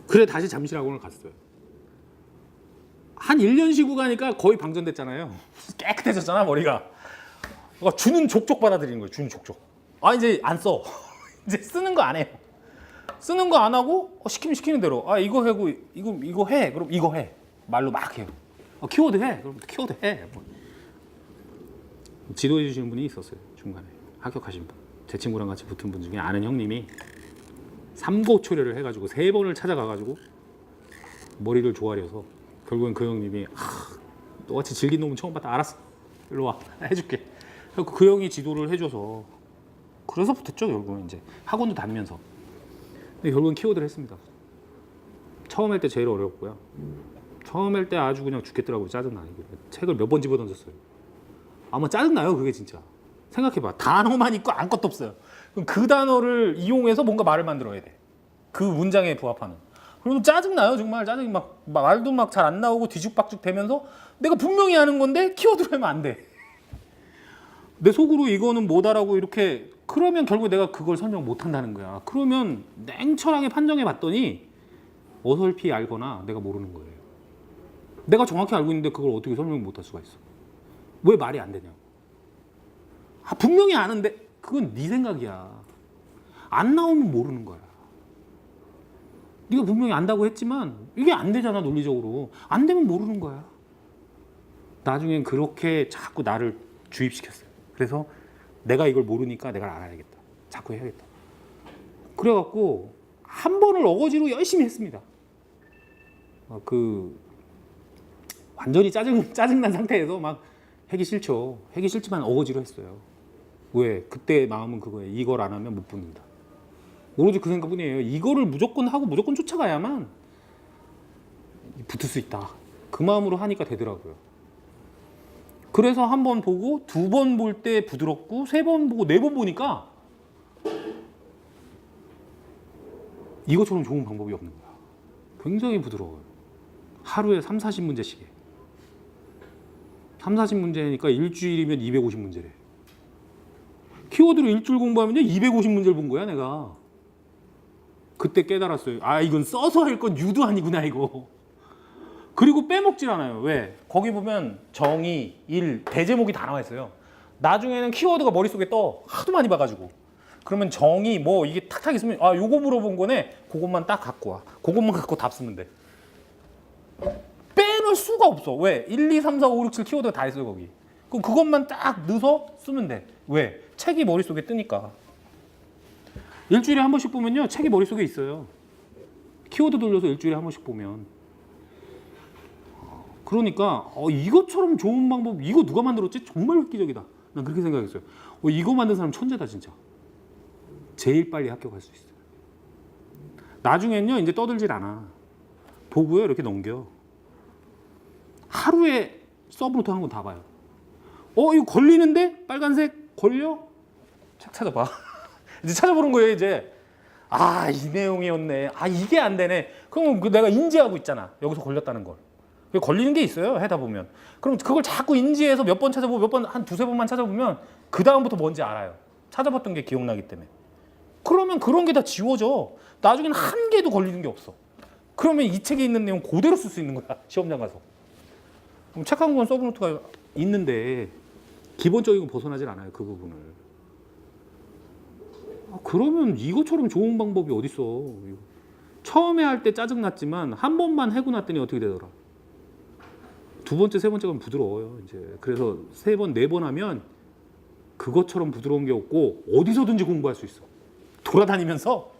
그래 다시 잠실학원을 갔어요. 한 1년 쉬고 가니까 거의 방전됐잖아요. 깨끗해졌잖아 머리가. 그러니까 주는 족족 받아들이는 거예요. 주는 족족. 이제 안 써. 이제 쓰는 거 안 해요. 쓰는 거 안 하고 시키면 시키는 대로 이거 하고 이거 해. 그럼 이거 해. 말로 막 해요. 키워드 해. 그럼 키워드 해. 지도해 주시는 분이 있었어요. 중간에 합격하신 분. 제 친구랑 같이 붙은 분 중에 아는 형님이 삼고초려를 해가지고 3번을 찾아가가지고 머리를 조아려서 결국엔 그 형님이 너같이 질긴 놈은 처음 봤다. 알았어. 일로 와. 해줄게. 그 형이 지도를 해줘서 그래서 붙었죠. 결국은 이제 학원도 다니면서. 근데 결국은 키워드를 했습니다. 처음 할 때 제일 어려웠고요. 처음 할 때 아주 그냥 죽겠더라고요. 짜증나. 책을 몇 번 집어던졌어요. 아마 짜증나요. 그게 진짜. 생각해봐. 단어만 있고 아무것도 없어요. 그럼 그 단어를 이용해서 뭔가 말을 만들어야 돼. 그 문장에 부합하는. 그러면 짜증나요 정말. 짜증이 막 말도 막 잘 안 나오고 뒤죽박죽 되면서 내가 분명히 하는 건데 키워드로 하면 안 돼. 내 속으로 이거는 뭐다라고 이렇게 그러면 결국 내가 그걸 설명 못 한다는 거야. 그러면 냉철하게 판정해 봤더니 어설피 알거나 내가 모르는 거예요. 내가 정확히 알고 있는데 그걸 어떻게 설명 못 할 수가 있어. 왜 말이 안 되냐고. 분명히 아는데 그건 네 생각이야. 안 나오면 모르는 거야. 네가 분명히 안다고 했지만 이게 안 되잖아. 논리적으로. 안 되면 모르는 거야. 나중엔 그렇게 자꾸 나를 주입시켰어요. 그래서 내가 이걸 모르니까 내가 알아야겠다. 자꾸 해야겠다. 그래갖고 한 번을 어거지로 열심히 했습니다. 완전히 짜증난 상태에서 막 하기 싫죠. 하기 싫지만 어거지로 했어요. 왜? 그때 마음은 그거예요. 이걸 안 하면 못 붙는다. 오로지 그 생각뿐이에요. 이거를 무조건 하고 무조건 쫓아가야만 붙을 수 있다. 그 마음으로 하니까 되더라고요. 그래서 한 번 보고 두 번 볼 때 부드럽고 세 번 보고 네 번 보니까 이것처럼 좋은 방법이 없는 거야. 굉장히 부드러워요. 하루에 3, 40문제씩 해. 3, 40문제니까 일주일이면 250문제래. 키워드로 일주일 공부하면 250문제를 본 거야 내가. 그때 깨달았어요. 이건 써서 할 건 유도 아니구나 이거. 그리고 빼먹질 않아요. 왜? 거기 보면 정의, 일, 대제목이 다 나와 있어요. 나중에는 키워드가 머릿속에 떠. 하도 많이 봐가지고. 그러면 정의 뭐 이게 탁탁 있으면 요거 물어본 거네. 그것만 딱 갖고 와. 그것만 갖고 답 쓰면 돼. 빼놓을 수가 없어. 왜? 1, 2, 3, 4, 5, 6, 7 키워드가 다 있어요 거기. 그럼 그것만 딱 넣어서 쓰면 돼. 왜? 책이 머릿속에 뜨니까. 일주일에 한 번씩 보면요. 책이 머릿속에 있어요. 키워드 돌려서 일주일에 한 번씩 보면. 그러니까 이것처럼 좋은 방법 이거 누가 만들었지? 정말 획기적이다. 난 그렇게 생각했어요. 이거 만든 사람 천재다 진짜. 제일 빨리 합격할 수 있어요. 나중엔요. 이제 떠들질 않아. 보고요. 이렇게 넘겨. 하루에 서브노트 한 권 다 봐요. 이거 걸리는데? 빨간색 걸려? 책 찾아봐. 이제 찾아보는 거예요 이제. 이 내용이었네. 이게 안 되네. 그럼 내가 인지하고 있잖아. 여기서 걸렸다는 걸. 걸리는 게 있어요. 하다 보면. 그럼 그걸 자꾸 인지해서 몇 번 찾아보고 몇 번 한 두세 번만 찾아보면 그 다음부터 뭔지 알아요. 찾아봤던 게 기억나기 때문에. 그러면 그런 게 다 지워져. 나중에는 한 개도 걸리는 게 없어. 그러면 이 책에 있는 내용 그대로 쓸 수 있는 거야. 시험장 가서. 그럼 책 한 권 서브노트가 있는데 기본적인 거 벗어나질 않아요. 그 부분을. 그러면 이것처럼 좋은 방법이 어딨어. 처음에 할 때 짜증났지만 한 번만 해고 났더니 어떻게 되더라. 두 번째, 세 번째가 부드러워요. 이제 그래서 세 번, 네 번 하면 그것처럼 부드러운 게 없고 어디서든지 공부할 수 있어. 돌아다니면서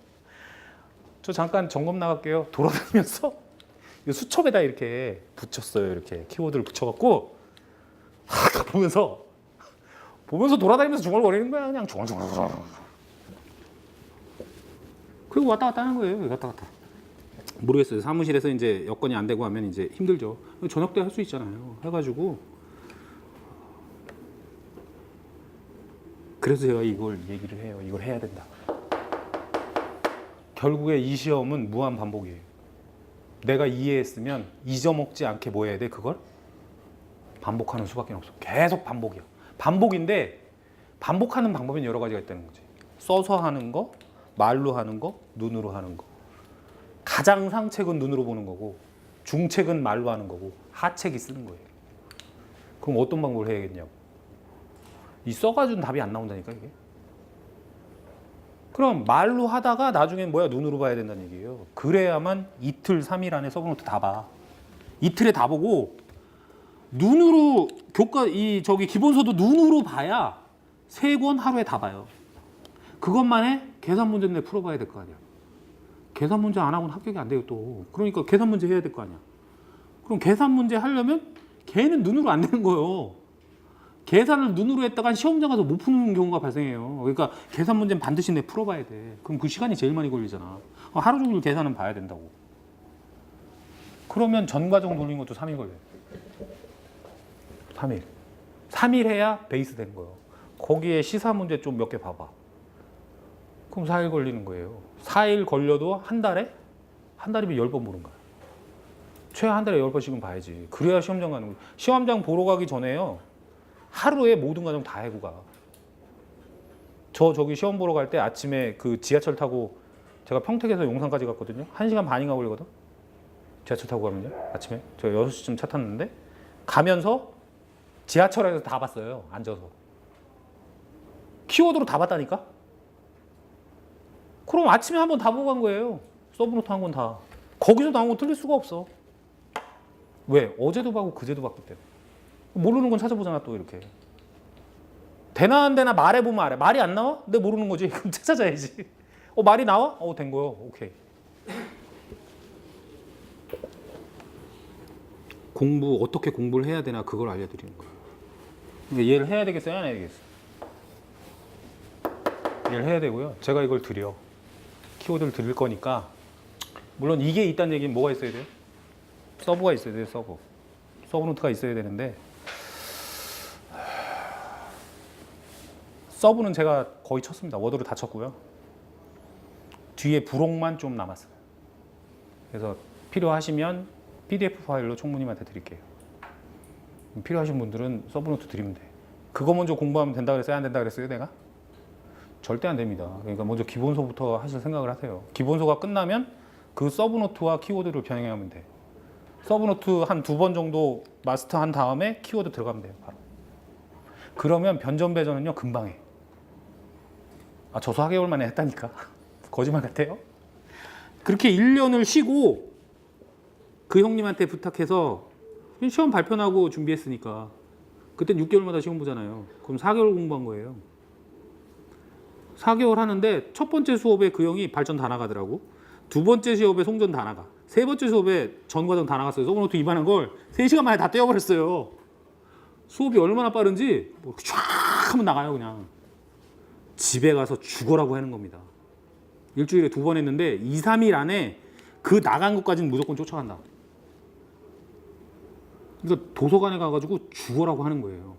저 잠깐 점검 나갈게요. 돌아다니면서 수첩에다 이렇게 붙였어요. 이렇게 키워드를 붙여갖고 보면서 돌아다니면서 중얼거리는 거야. 그냥 중얼중얼. 그리고 왔다 갔다 하는 거예요. 왔다 갔다. 모르겠어요. 사무실에서 이제 여건이 안 되고 하면 이제 힘들죠. 저녁 때 할 수 있잖아요. 해가지고 그래서 제가 이걸 얘기를 해요. 이걸 해야 된다. 결국에 이 시험은 무한 반복이에요. 내가 이해했으면 잊어먹지 않게 뭐 해야 돼? 그걸 반복하는 수밖에 없어. 계속 반복이야. 반복인데 반복하는 방법은 여러 가지가 있다는 거지. 써서 하는 거, 말로 하는 거, 눈으로 하는 거. 가장 상책은 눈으로 보는 거고 중책은 말로 하는 거고 하책이 쓰는 거예요. 그럼 어떤 방법을 해야겠냐고. 이 써가지고는 답이 안 나온다니까 이게. 그럼 말로 하다가 나중엔 눈으로 봐야 된다는 얘기예요. 그래야만 이틀, 3일 안에 서브노트 다 봐. 이틀에 다 보고 눈으로 기본서도 눈으로 봐야 3권 하루에 다 봐요. 그것만 해? 계산 문제는 풀어봐야 될 거 아니야. 계산 문제 안 하고는 합격이 안 돼요 또. 그러니까 계산 문제 해야 될 거 아니야. 그럼 계산 문제 하려면 걔는 눈으로 안 되는 거예요. 계산을 눈으로 했다가 시험장 가서 못 푸는 경우가 발생해요. 그러니까 계산 문제는 반드시 풀어봐야 돼. 그럼 그 시간이 제일 많이 걸리잖아. 하루 종일 계산은 봐야 된다고. 그러면 전 과정 돌리는 것도 3일 걸려요. 3일. 3일 해야 베이스 되는 거예요. 거기에 시사 문제 좀 몇 개 봐봐. 그럼 4일 걸리는 거예요. 4일 걸려도 한 달에? 한 달이면 10번 보는 거야. 최하 한 달에 10번씩은 봐야지. 그래야 시험장 가는 거지. 시험장 보러 가기 전에요. 하루에 모든 과정 다 해고 가. 저기 시험 보러 갈 때 아침에 그 지하철 타고 제가 평택에서 용산까지 갔거든요. 1시간 반인가 걸리거든. 지하철 타고 가면요. 아침에. 저 6시쯤 차 탔는데 가면서 지하철에서 다 봤어요. 앉아서. 키워드로 다 봤다니까? 그럼 아침에 한번 다 보고 간 거예요. 서브노트 한 건 다. 거기서 나온 거 틀릴 수가 없어. 왜? 어제도 봤고 그제도 봤기 때문에. 모르는 건 찾아보잖아 또 이렇게. 되나 안 되나 말해보면 알아. 말이 안 나와? 내가 모르는 거지. 그럼 찾아야지. 말이 나와? 된 거요. 오케이. 어떻게 공부를 해야 되나 그걸 알려드리는 거예요. 그러니까 얘를 해야 되겠어요? 안 해야 되겠어요? 얘를 해야 되고요. 제가 이걸 드려. 키워드를 드릴 거니까 물론 이게 있다는 얘기는 뭐가 있어야 돼요? 서브가 있어야 돼요. 서브노트가 있어야 되는데 서브는 제가 거의 쳤습니다. 워드를 다 쳤고요. 뒤에 부록만 좀 남았어요. 그래서 필요하시면 PDF 파일로 총무님한테 드릴게요. 필요하신 분들은 서브노트 드리면 돼. 그거 먼저 공부하면 된다 그랬어요? 안 된다 그랬어요? 내가? 절대 안 됩니다. 그러니까 먼저 기본소부터 하실 생각을 하세요. 기본소가 끝나면 그 서브노트와 키워드를 병행하면 돼. 서브노트 한 2번 정도 마스터한 다음에 키워드 들어가면 돼요. 바로. 그러면 변전배전은요 금방 해. 저 4개월 만에 했다니까. 거짓말 같아요? 그렇게 1년을 쉬고 그 형님한테 부탁해서 시험 발표하고 준비했으니까 그땐 6개월마다 시험 보잖아요. 그럼 4개월 공부한 거예요. 4개월 하는데 첫 번째 수업에 그 형이 발전 다 나가더라고. 두 번째 수업에 송전 다 나가. 세 번째 수업에 전 과정 다 나갔어요. 서브노트 입안한 걸 3시간 만에 다 떼어버렸어요. 수업이 얼마나 빠른지 쫙 하면 나가요 그냥. 집에 가서 죽어라고 하는 겁니다. 일주일에 2번 했는데 2, 3일 안에 그 나간 것까지는 무조건 쫓아간다. 그러니까 도서관에 가가지고 죽어라고 하는 거예요.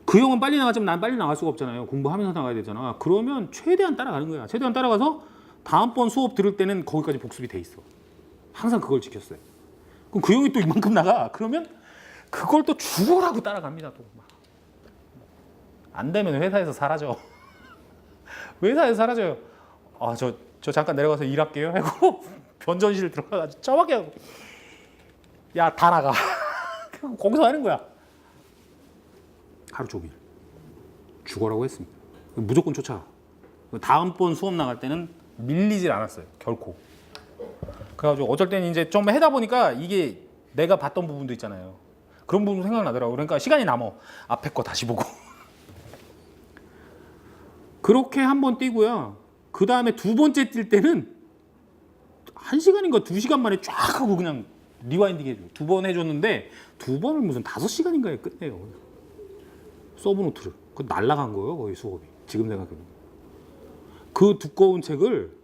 그 형은 빨리 나갔지만 난 빨리 나갈 수가 없잖아요. 공부하면서 나가야 되잖아. 그러면 최대한 따라가는 거야. 최대한 따라가서 다음번 수업 들을 때는 거기까지 복습이 돼 있어. 항상 그걸 지켰어요. 그럼 그 형이 또 이만큼 나가. 그러면 그걸 또 죽어라고 따라갑니다. 또 안 되면 회사에서 사라져. 회사에서 사라져요. 저 잠깐 내려가서 일할게요 하고 변전실 들어가가지고 저밖에 하고 야 다 나가. 거기서 하는 거야. 하루 종일 죽어라고 했습니다. 무조건 쫓아. 다음번 수업 나갈 때는 밀리질 않았어요. 결코. 그래가지고 어쩔 때는 이제 좀 해다 보니까 이게 내가 봤던 부분도 있잖아요. 그런 부분 생각나더라고. 그러니까 시간이 남어. 앞에 거 다시 보고. 그렇게 한번 뛰고요. 그 다음에 두 번째 뛸 때는 1시간인가 2시간 만에 쫙 하고 그냥 리와인딩 해줘요. 2번 해줬는데 2번을 무슨 5시간인가에 끝내요. 서브노트를. 그거 날라간 거예요. 거의 수업이. 지금 생각해보면. 그 두꺼운 책을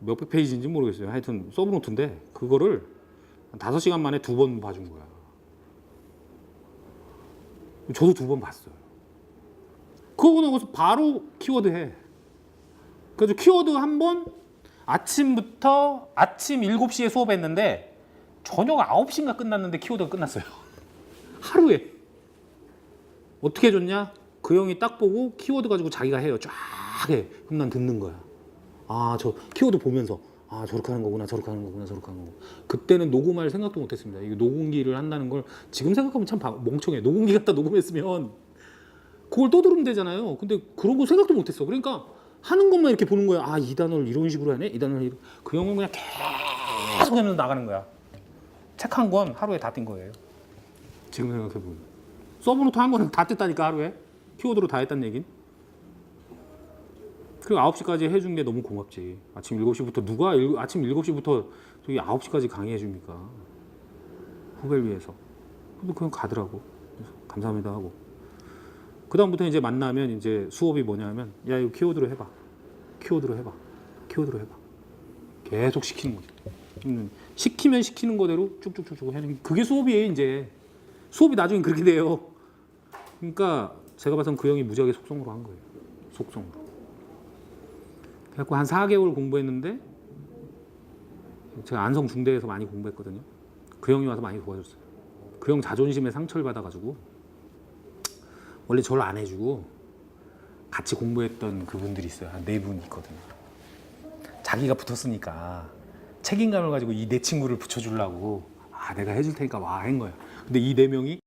몇백 페이지인지 모르겠어요. 하여튼 서브노트인데 그거를 5시간 만에 2번 봐준 거야. 저도 2번 봤어요. 그러고 나서 바로 키워드 해. 그래서 키워드 한 번 아침부터 아침 7시에 수업했는데 저녁 9시인가 끝났는데 키워드가 끝났어요. 하루에. 어떻게 해줬냐? 그 형이 딱 보고 키워드 가지고 자기가 해요. 쫙 해. 그럼 난 듣는 거야. 저 키워드 보면서 저렇게 하는 거구나, 저렇게 하는 거구나, 저렇게 하는 거구나. 그때는 녹음할 생각도 못 했습니다. 이거 녹음기를 한다는 걸 지금 생각하면 참 멍청해. 녹음기 갖다 녹음했으면 그걸 또 들으면 되잖아요. 근데 그런 거 생각도 못 했어. 그러니까 하는 것만 이렇게 보는 거야. 이 단어를 이런 식으로 하네? 이 단어를 이런. 그 형은 그냥 계속 하면서 나가는 거야. 책 한 권 하루에 다 뛴 거예요. 지금 생각해보면. 서브노트 한 권은 다 뗐다니까 하루에. 키워드로 다 했다는 얘긴. 그리고 9시까지 해준 게 너무 고맙지. 아침 7시부터 누가 아침 7시부터 저기 9시까지 강의해 줍니까? 후배를 위해서. 근데 그냥 가더라고. 그래서 감사합니다 하고. 그다음부터 이제 만나면 이제 수업이 뭐냐면 야 이거 키워드로 해봐. 키워드로 해봐. 키워드로 해봐. 계속 시키는 거죠. 시키면 시키는 거대로 쭉쭉쭉쭉 하는 그게 수업이에요 이제. 수업이 나중에 그렇게 돼요. 그러니까 제가 봐선 그 형이 무지하게 속성으로 한 거예요. 속성으로. 그래갖고 한 4개월 공부했는데 제가 안성 중대에서 많이 공부했거든요. 그 형이 와서 많이 도와줬어요. 그 형 자존심에 상처를 받아가지고 원래 저를 안 해주고 같이 공부했던 그분들이 있어요. 한 4분 있거든요. 자기가 붙었으니까 책임감을 가지고 이 내 친구를 붙여주려고 내가 해줄 테니까 와 한 거야. 근데 이 4명이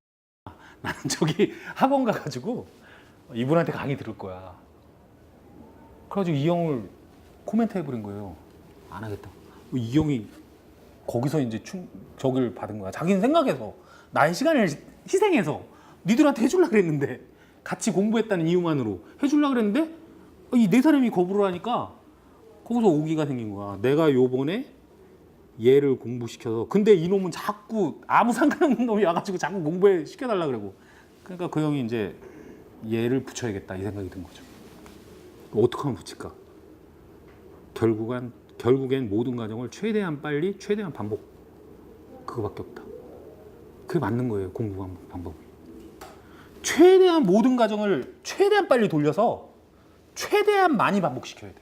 나는 저기 학원 가가지고 이분한테 강의 들을 거야. 그래가지고 이 형을 코멘트 해버린 거예요. 안 하겠다. 이 형이 거기서 이제 저기를 받은 거야. 자기는 생각해서 나의 시간을 희생해서 니들한테 해주려고 그랬는데 같이 공부했다는 이유만으로 해주려고 그랬는데 이 4사람이 거부를 하니까 거기서 오기가 생긴 거야. 내가 요번에 얘를 공부시켜서 근데 이놈은 자꾸 아무 상관없는 놈이 와가지고 자꾸 공부해 시켜달라 그러고 그러니까 그 형이 이제 얘를 붙여야겠다 이 생각이 든 거죠. 어떻게 하면 붙일까? 결국엔 모든 과정을 최대한 빨리 최대한 반복 그거밖에 없다. 그게 맞는 거예요. 공부 방법이. 최대한 모든 과정을 최대한 빨리 돌려서 최대한 많이 반복시켜야 돼.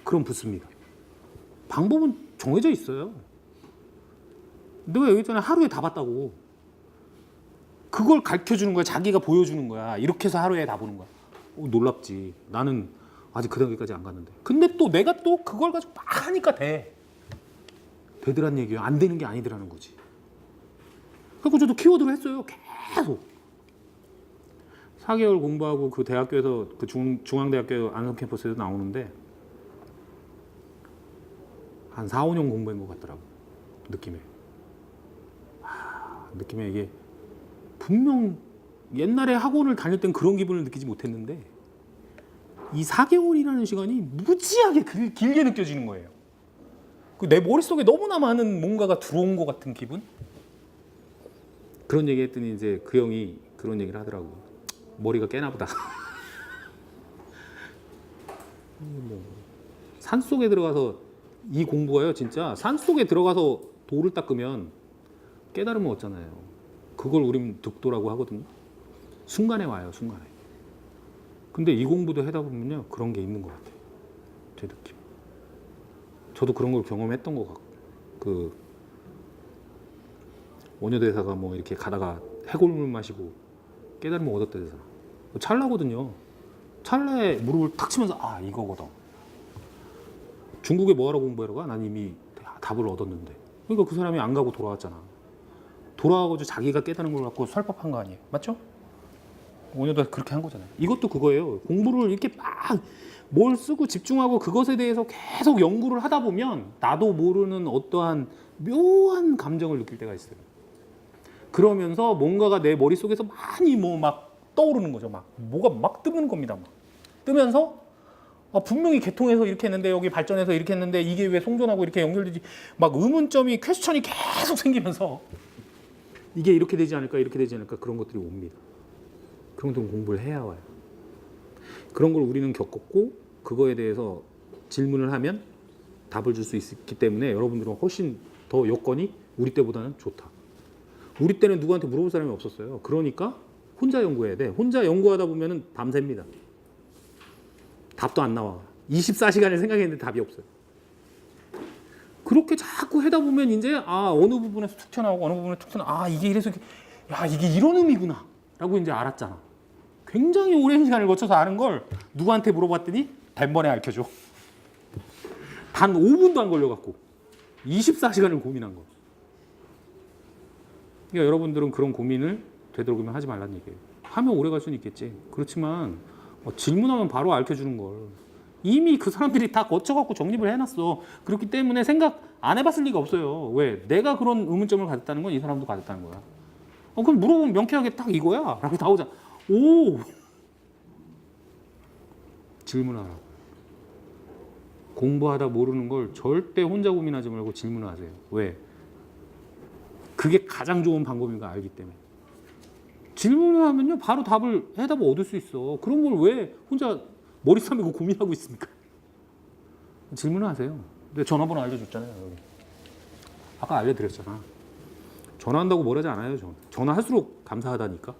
그럼 붙습니다. 방법은 정해져 있어요. 내가 여기 전에 하루에 다 봤다고. 그걸 가르쳐주는 거야. 자기가 보여주는 거야. 이렇게 해서 하루에 다 보는 거야. 놀랍지. 나는 아직 그 단계까지 안 갔는데. 근데 또 내가 또 그걸 가지고 막 하니까 돼. 되더란 얘기예요. 안 되는 게 아니더라는 거지. 그래서 저도 키워드로 했어요. 계속. 4개월 공부하고 그 대학교에서 그 중앙대학교 안성 캠퍼스에서 나오는데 한 4, 5년 공부한 것 같더라고. 느낌에. 느낌에 이게 분명 옛날에 학원을 다닐 땐 그런 기분을 느끼지 못했는데 이 4개월이라는 시간이 무지하게 길게 느껴지는 거예요. 내 머릿속에 너무나 많은 뭔가가 들어온 것 같은 기분? 그런 얘기 했더니 이제 그 형이 그런 얘기를 하더라고. 머리가 깨나 보다. 산속에 들어가서 이 공부가요 진짜 산속에 들어가서 돌을 닦으면 깨달음을 얻잖아요. 그걸 우린 득도라고 하거든요. 순간에 와요. 순간에. 근데 이 공부도 하다 보면요 그런 게 있는 것 같아요. 제 느낌. 저도 그런 걸 경험했던 것 같고 그 원효대사가 뭐 이렇게 가다가 해골물 마시고 깨달음을 얻었다잖아. 찰나거든요. 찰나에 무릎을 탁 치면서 이거거든. 중국에 뭐하러 공부하러 가? 난 이미 답을 얻었는데. 그러니까 그 사람이 안 가고 돌아왔잖아. 돌아와가지고 자기가 깨달은 걸 갖고 설법한 거 아니에요. 맞죠? 원효도 그렇게 한 거잖아요. 이것도 그거예요. 공부를 이렇게 막 뭘 쓰고 집중하고 그것에 대해서 계속 연구를 하다 보면 나도 모르는 어떠한 묘한 감정을 느낄 때가 있어요. 그러면서 뭔가가 내 머릿속에서 많이 뭐 막 떠오르는 거죠. 막 뭐가 막 뜨는 겁니다. 막 뜨면서 분명히 개통해서 이렇게 했는데 여기 발전해서 이렇게 했는데 이게 왜 송전하고 이렇게 연결되지? 막 의문점이 퀘스천이 계속 생기면서 이게 이렇게 되지 않을까 이렇게 되지 않을까 그런 것들이 옵니다. 그런 것들은 공부를 해야 와요. 그런 걸 우리는 겪었고 그거에 대해서 질문을 하면 답을 줄 수 있기 때문에 여러분들은 훨씬 더 여건이 우리 때보다는 좋다. 우리 때는 누구한테 물어볼 사람이 없었어요. 그러니까 혼자 연구해야 돼. 혼자 연구하다 보면 밤새입니다. 답도 안 나와. 24시간을 생각했는데 답이 없어요. 그렇게 자꾸 하다 보면 이제 어느 부분에서 툭 튀어나오고 어느 부분에 툭 튀어나오고 이게 이래서 이게 이런 의미구나 라고 이제 알았잖아. 굉장히 오랜 시간을 거쳐서 아는 걸 누구한테 물어봤더니 단번에 알려줘. 단 5분도 안 걸려갖고 24시간을 고민한 거. 그러니까 여러분들은 그런 고민을 되도록이면 하지 말라는 얘기예요. 하면 오래 갈 수는 있겠지. 그렇지만 질문하면 바로 알려주는 걸 이미 그 사람들이 다 거쳐갖고 정립을 해놨어. 그렇기 때문에 생각 안 해봤을 리가 없어요. 왜? 내가 그런 의문점을 가졌다는 건 이 사람도 가졌다는 거야. 그럼 물어보면 명쾌하게 딱 이거야 라고 나오자. 오! 질문하라. 공부하다 모르는 걸 절대 혼자 고민하지 말고 질문을 하세요. 왜? 그게 가장 좋은 방법인 거 알기 때문에. 질문을 하면요 바로 해답을 얻을 수 있어. 그런 걸 왜 혼자 머리 싸매고 고민하고 있습니까? 질문을 하세요. 근데 전화번호 알려줬잖아요. 여기. 아까 알려드렸잖아. 전화한다고 뭘 하지 않아요. 전화할수록 감사하다니까.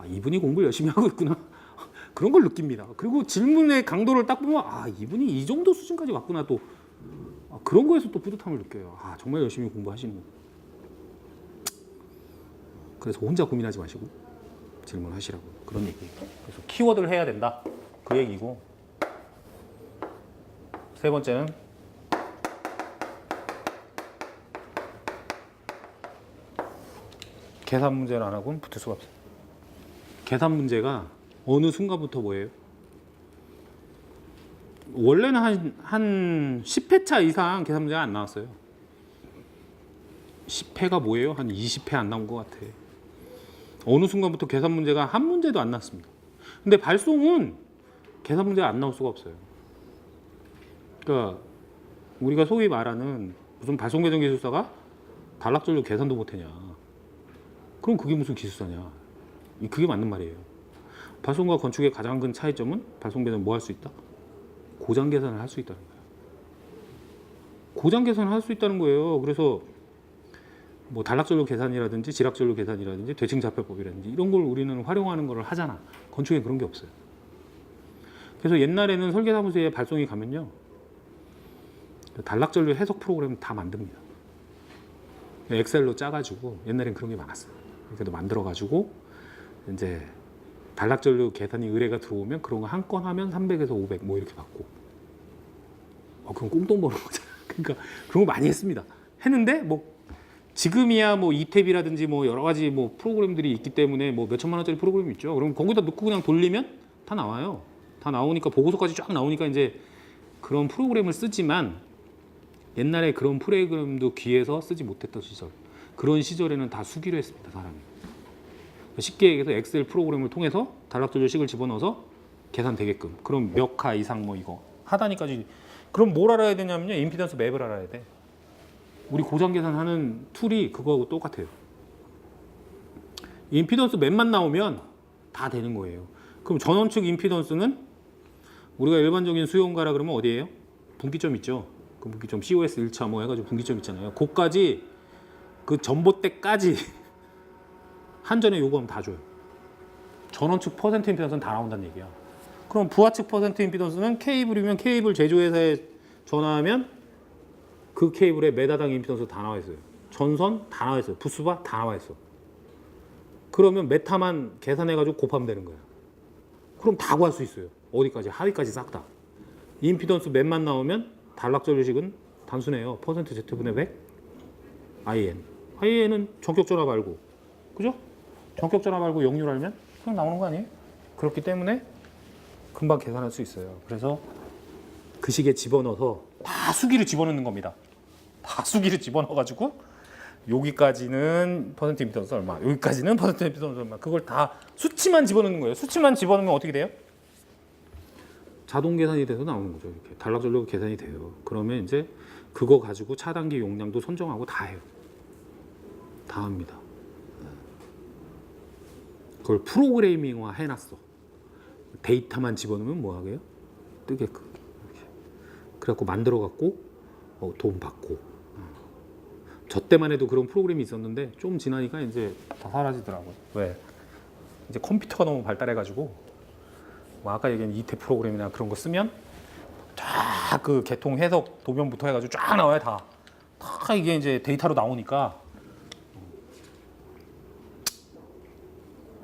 이분이 공부를 열심히 하고 있구나. 그런 걸 느낍니다. 그리고 질문의 강도를 딱 보면 아 이분이 이 정도 수준까지 왔구나 또 그런 거에서 또 뿌듯함을 느껴요. 아 정말 열심히 공부하시는 거. 그래서 혼자 고민하지 마시고 질문하시라고 그런 얘기예요. 그래서 키워드를 해야 된다 그 얘기고 세 번째는 계산 문제를 안 하고는 붙을 수가 없어요. 계산 문제가 어느 순간부터 뭐예요? 원래는 한 10회차 이상 계산 문제가 안 나왔어요. 10회가 뭐예요? 한 20회 안 나온 것 같아. 어느 순간부터 계산 문제가 한 문제도 안 나왔습니다. 근데 발송은 계산 문제가 안 나올 수가 없어요. 그러니까 우리가 소위 말하는 무슨 발송계정 기술사가 단락전류 계산도 못하냐. 그럼 그게 무슨 기술사냐. 그게 맞는 말이에요. 발송과 건축의 가장 큰 차이점은 발송 계산 뭐 할 수 있다? 고장 계산을 할 수 있다는 거예요. 고장 계산을 할 수 있다는 거예요. 그래서 뭐 단락전류 계산이라든지 지락전류 계산이라든지 대칭자폐법이라든지 이런 걸 우리는 활용하는 걸 하잖아. 건축에 그런 게 없어요. 그래서 옛날에는 설계사무소에 발송이 가면요. 단락전류 해석 프로그램 다 만듭니다. 엑셀로 짜가지고 옛날엔 그런 게 많았어요. 그래도 만들어가지고 이제 단락전류 계산이 의뢰가 들어오면 그런 거 한 건 하면 300에서 500 뭐 이렇게 받고 그럼 꽁돈 버는 거잖아. 그러니까 그런 거 많이 했습니다. 했는데 뭐 지금이야 뭐 이탭이라든지 뭐 여러 가지 뭐 프로그램들이 있기 때문에 뭐 몇천만 원짜리 프로그램이 있죠. 그럼 거기다 넣고 그냥 돌리면 다 나와요. 다 나오니까 보고서까지 쫙 나오니까 이제 그런 프로그램을 쓰지만 옛날에 그런 프로그램도 귀해서 쓰지 못했던 시절 그런 시절에는 다 수기로 했습니다. 사람이. 쉽게 얘기해서 엑셀 프로그램을 통해서 단락전류식을 집어넣어서 계산되게끔 그럼 몇 카 이상 뭐 이거 하단위까지 그럼 뭘 알아야 되냐면요. 임피던스 맵을 알아야 돼. 우리 고장 계산하는 툴이 그거하고 똑같아요. 임피던스 맵만 나오면 다 되는 거예요. 그럼 전원측 임피던스는 우리가 일반적인 수용가라 그러면 어디예요? 분기점 있죠. 그 분기점 COS 1차 뭐 해가지고 분기점 있잖아요. 그까지 그 전봇대까지 한전에 요구하면 다 줘요. 전원측 퍼센트 임피던스는 다 나온다는 얘기야. 그럼 부하측 퍼센트 임피던스는 케이블이면 케이블 제조회사에 전화하면 그 케이블에 메다당 임피던스 다 나와 있어요. 전선 다 나와 있어요. 부스바 다 나와 있어. 그러면 메타만 계산해가지고 곱하면 되는 거야. 그럼 다 구할 수 있어요. 어디까지? 하위까지 싹 다. 임피던스 맵만 나오면 단락전류식은 단순해요. 퍼센트 Z분의 100 IN. IN은 전격전화 말고 그죠? 전격전화 말고 역률 알면 그냥 나오는 거 아니에요? 그렇기 때문에 금방 계산할 수 있어요. 그래서 그 식에 집어넣어서 다 수기를 집어넣는 겁니다. 다 수기를 집어넣어가지고 여기까지는 퍼센트 임피던스 얼마, 여기까지는 퍼센트 임피던스 얼마 그걸 다 수치만 집어넣는 거예요. 수치만 집어넣으면 어떻게 돼요? 자동 계산이 돼서 나오는 거죠. 이렇게 단락전류 계산이 돼요. 그러면 이제 그거 가지고 차단기 용량도 선정하고 다 해요. 다 합니다. 그걸 프로그래밍화 해놨어. 데이터만 집어넣으면 뭐 하게요? 뜨게끔. 그래갖고 만들어갖고 돈 받고. 저 때만 해도 그런 프로그램이 있었는데 좀 지나니까 이제 다 사라지더라고요. 왜? 이제 컴퓨터가 너무 발달해가지고 뭐 아까 얘기한 이태 프로그램이나 그런 거 쓰면 다 그 개통 해석 도면부터 해가지고 쫙 나와요. 다 이게 이제 데이터로 나오니까.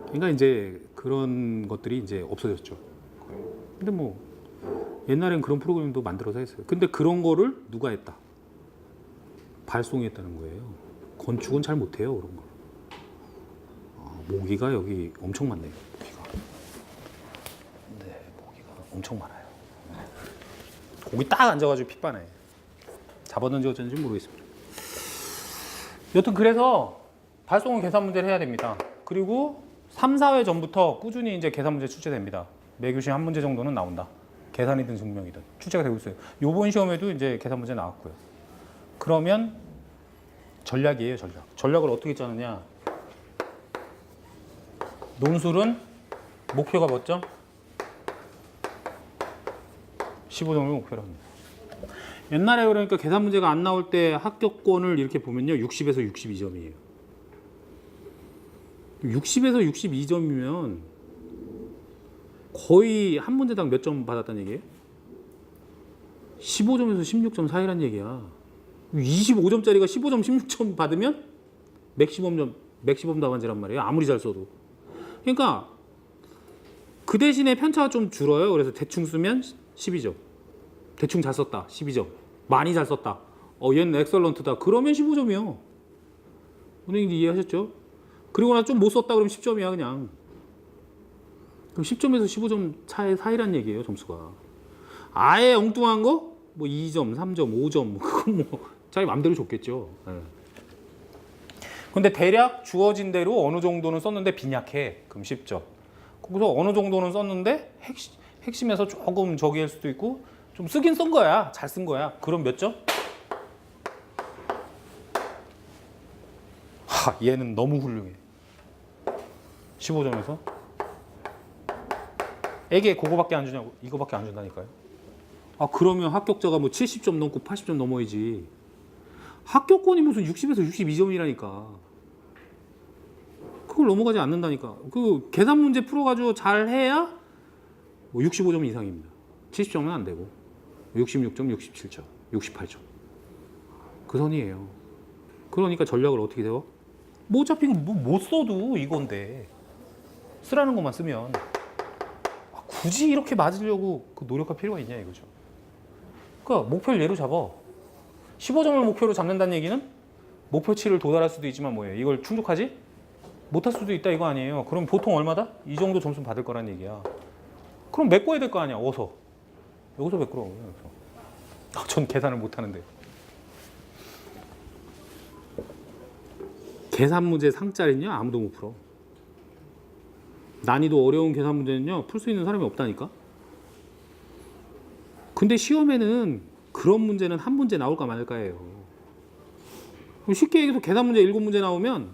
그러니까 이제 그런 것들이 이제 없어졌죠. 근데 뭐 옛날엔 그런 프로그램도 만들어서 했어요. 근데 그런 거를 누가 했다? 발송이 했다는 거예요. 건축은 잘 못해요. 그런 거. 모기가 여기 엄청 많네요. 모기가. 네, 모기가 엄청 많아요. 거기 딱 앉아가지고 핏바네. 잡았는지 어쩐지 모르겠습니다. 여튼 그래서 발송은 계산 문제를 해야 됩니다. 그리고 3, 4회 전부터 꾸준히 이제 계산 문제 출제됩니다. 매교시 한 문제 정도는 나온다. 계산이든 증명이든 출제가 되고 있어요. 요번 시험에도 이제 계산 문제 나왔고요. 그러면 전략이에요, 전략. 전략을 어떻게 짜느냐? 논술은 목표가 몇 점? 15점을 목표로 합니다. 옛날에 그러니까 계산 문제가 안 나올 때 합격권을 이렇게 보면요. 60에서 62점이에요. 60에서 62점이면 거의 한 문제당 몇 점 받았다는 얘기예요? 15점에서 16점 사이란 얘기야. 25점짜리가 15점, 16점 받으면 맥시멈 답안지란 말이에요. 아무리 잘 써도. 그러니까 그 대신에 편차가 좀 줄어요. 그래서 대충 쓰면 12점. 대충 잘 썼다. 12점. 많이 잘 썼다. 얘는 엑설런트다. 그러면 15점이요. 선생님도 이해하셨죠? 그리고 나 좀 못 썼다 그러면 10점이야 그냥. 그럼 10점에서 15점 차의 사이란 얘기예요. 점수가. 아예 엉뚱한 거? 뭐 2점, 3점, 5점 뭐 그건 뭐 자기 맘대로 줬겠죠. 네. 근데 대략 주어진 대로 어느 정도는 썼는데 빈약해. 그럼 10점. 거기서 어느 정도는 썼는데 핵심에서 조금 저기 할 수도 있고 좀 쓰긴 쓴 거야. 잘 쓴 거야. 그럼 몇 점? 얘는 너무 훌륭해. 15점에서 애게 그거밖에 안 주냐고. 이거밖에 안 준다니까요. 그러면 합격자가 뭐 70점 넘고 80점 넘어야지. 합격권이 무슨 60에서 62점이라니까. 그걸 넘어가지 않는다니까. 그 계산 문제 풀어가지고 잘 해야 뭐 65점 이상입니다. 70점은 안 되고 66점, 67점, 68점. 그 선이에요. 그러니까 전략을 어떻게 세워? 뭐 어차피 못 써도 이건데 쓰라는 것만 쓰면 굳이 이렇게 맞으려고 그 노력할 필요가 있냐 이거죠. 그러니까 목표를 예로 잡아. 15점을 목표로 잡는다는 얘기는 목표치를 도달할 수도 있지만 뭐예요? 이걸 충족하지? 못할 수도 있다 이거 아니에요. 그럼 보통 얼마다? 이 정도 점수 받을 거란 얘기야. 그럼 메꿔야 될 거 아니야. 어서. 여기서 메꾸라고. 전 계산을 못 하는데. 계산 문제 상짜리냐? 아무도 못 풀어. 난이도 어려운 계산 문제는요. 풀 수 있는 사람이 없다니까. 근데 시험에는 그런 문제는 한 문제 나올까 말까예요. 쉽게 얘기해서 계산 문제 7문제 나오면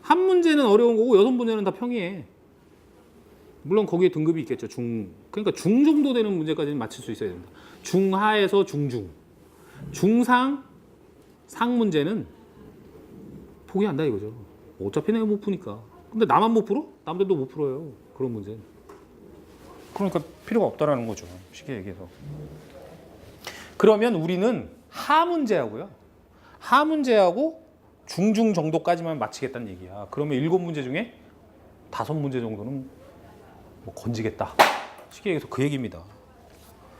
한 문제는 어려운 거고 6문제는 다 평이해. 물론 거기에 등급이 있겠죠. 그러니까 중 정도 되는 문제까지는 맞출 수 있어야 된다. 중하에서 중중. 중상, 상 문제는 포기한다 이거죠. 어차피 내가 못 푸니까. 근데 나만 못 풀어? 남들도 못 풀어요. 그런 문제. 그러니까 필요가 없다라는 거죠. 쉽게 얘기해서. 그러면 우리는 하 문제하고요. 하 문제하고 중중 정도까지만 맞히겠다는 얘기야. 그러면 7문제 중에 5문제 정도는 뭐 건지겠다. 쉽게 얘기해서 그 얘기입니다.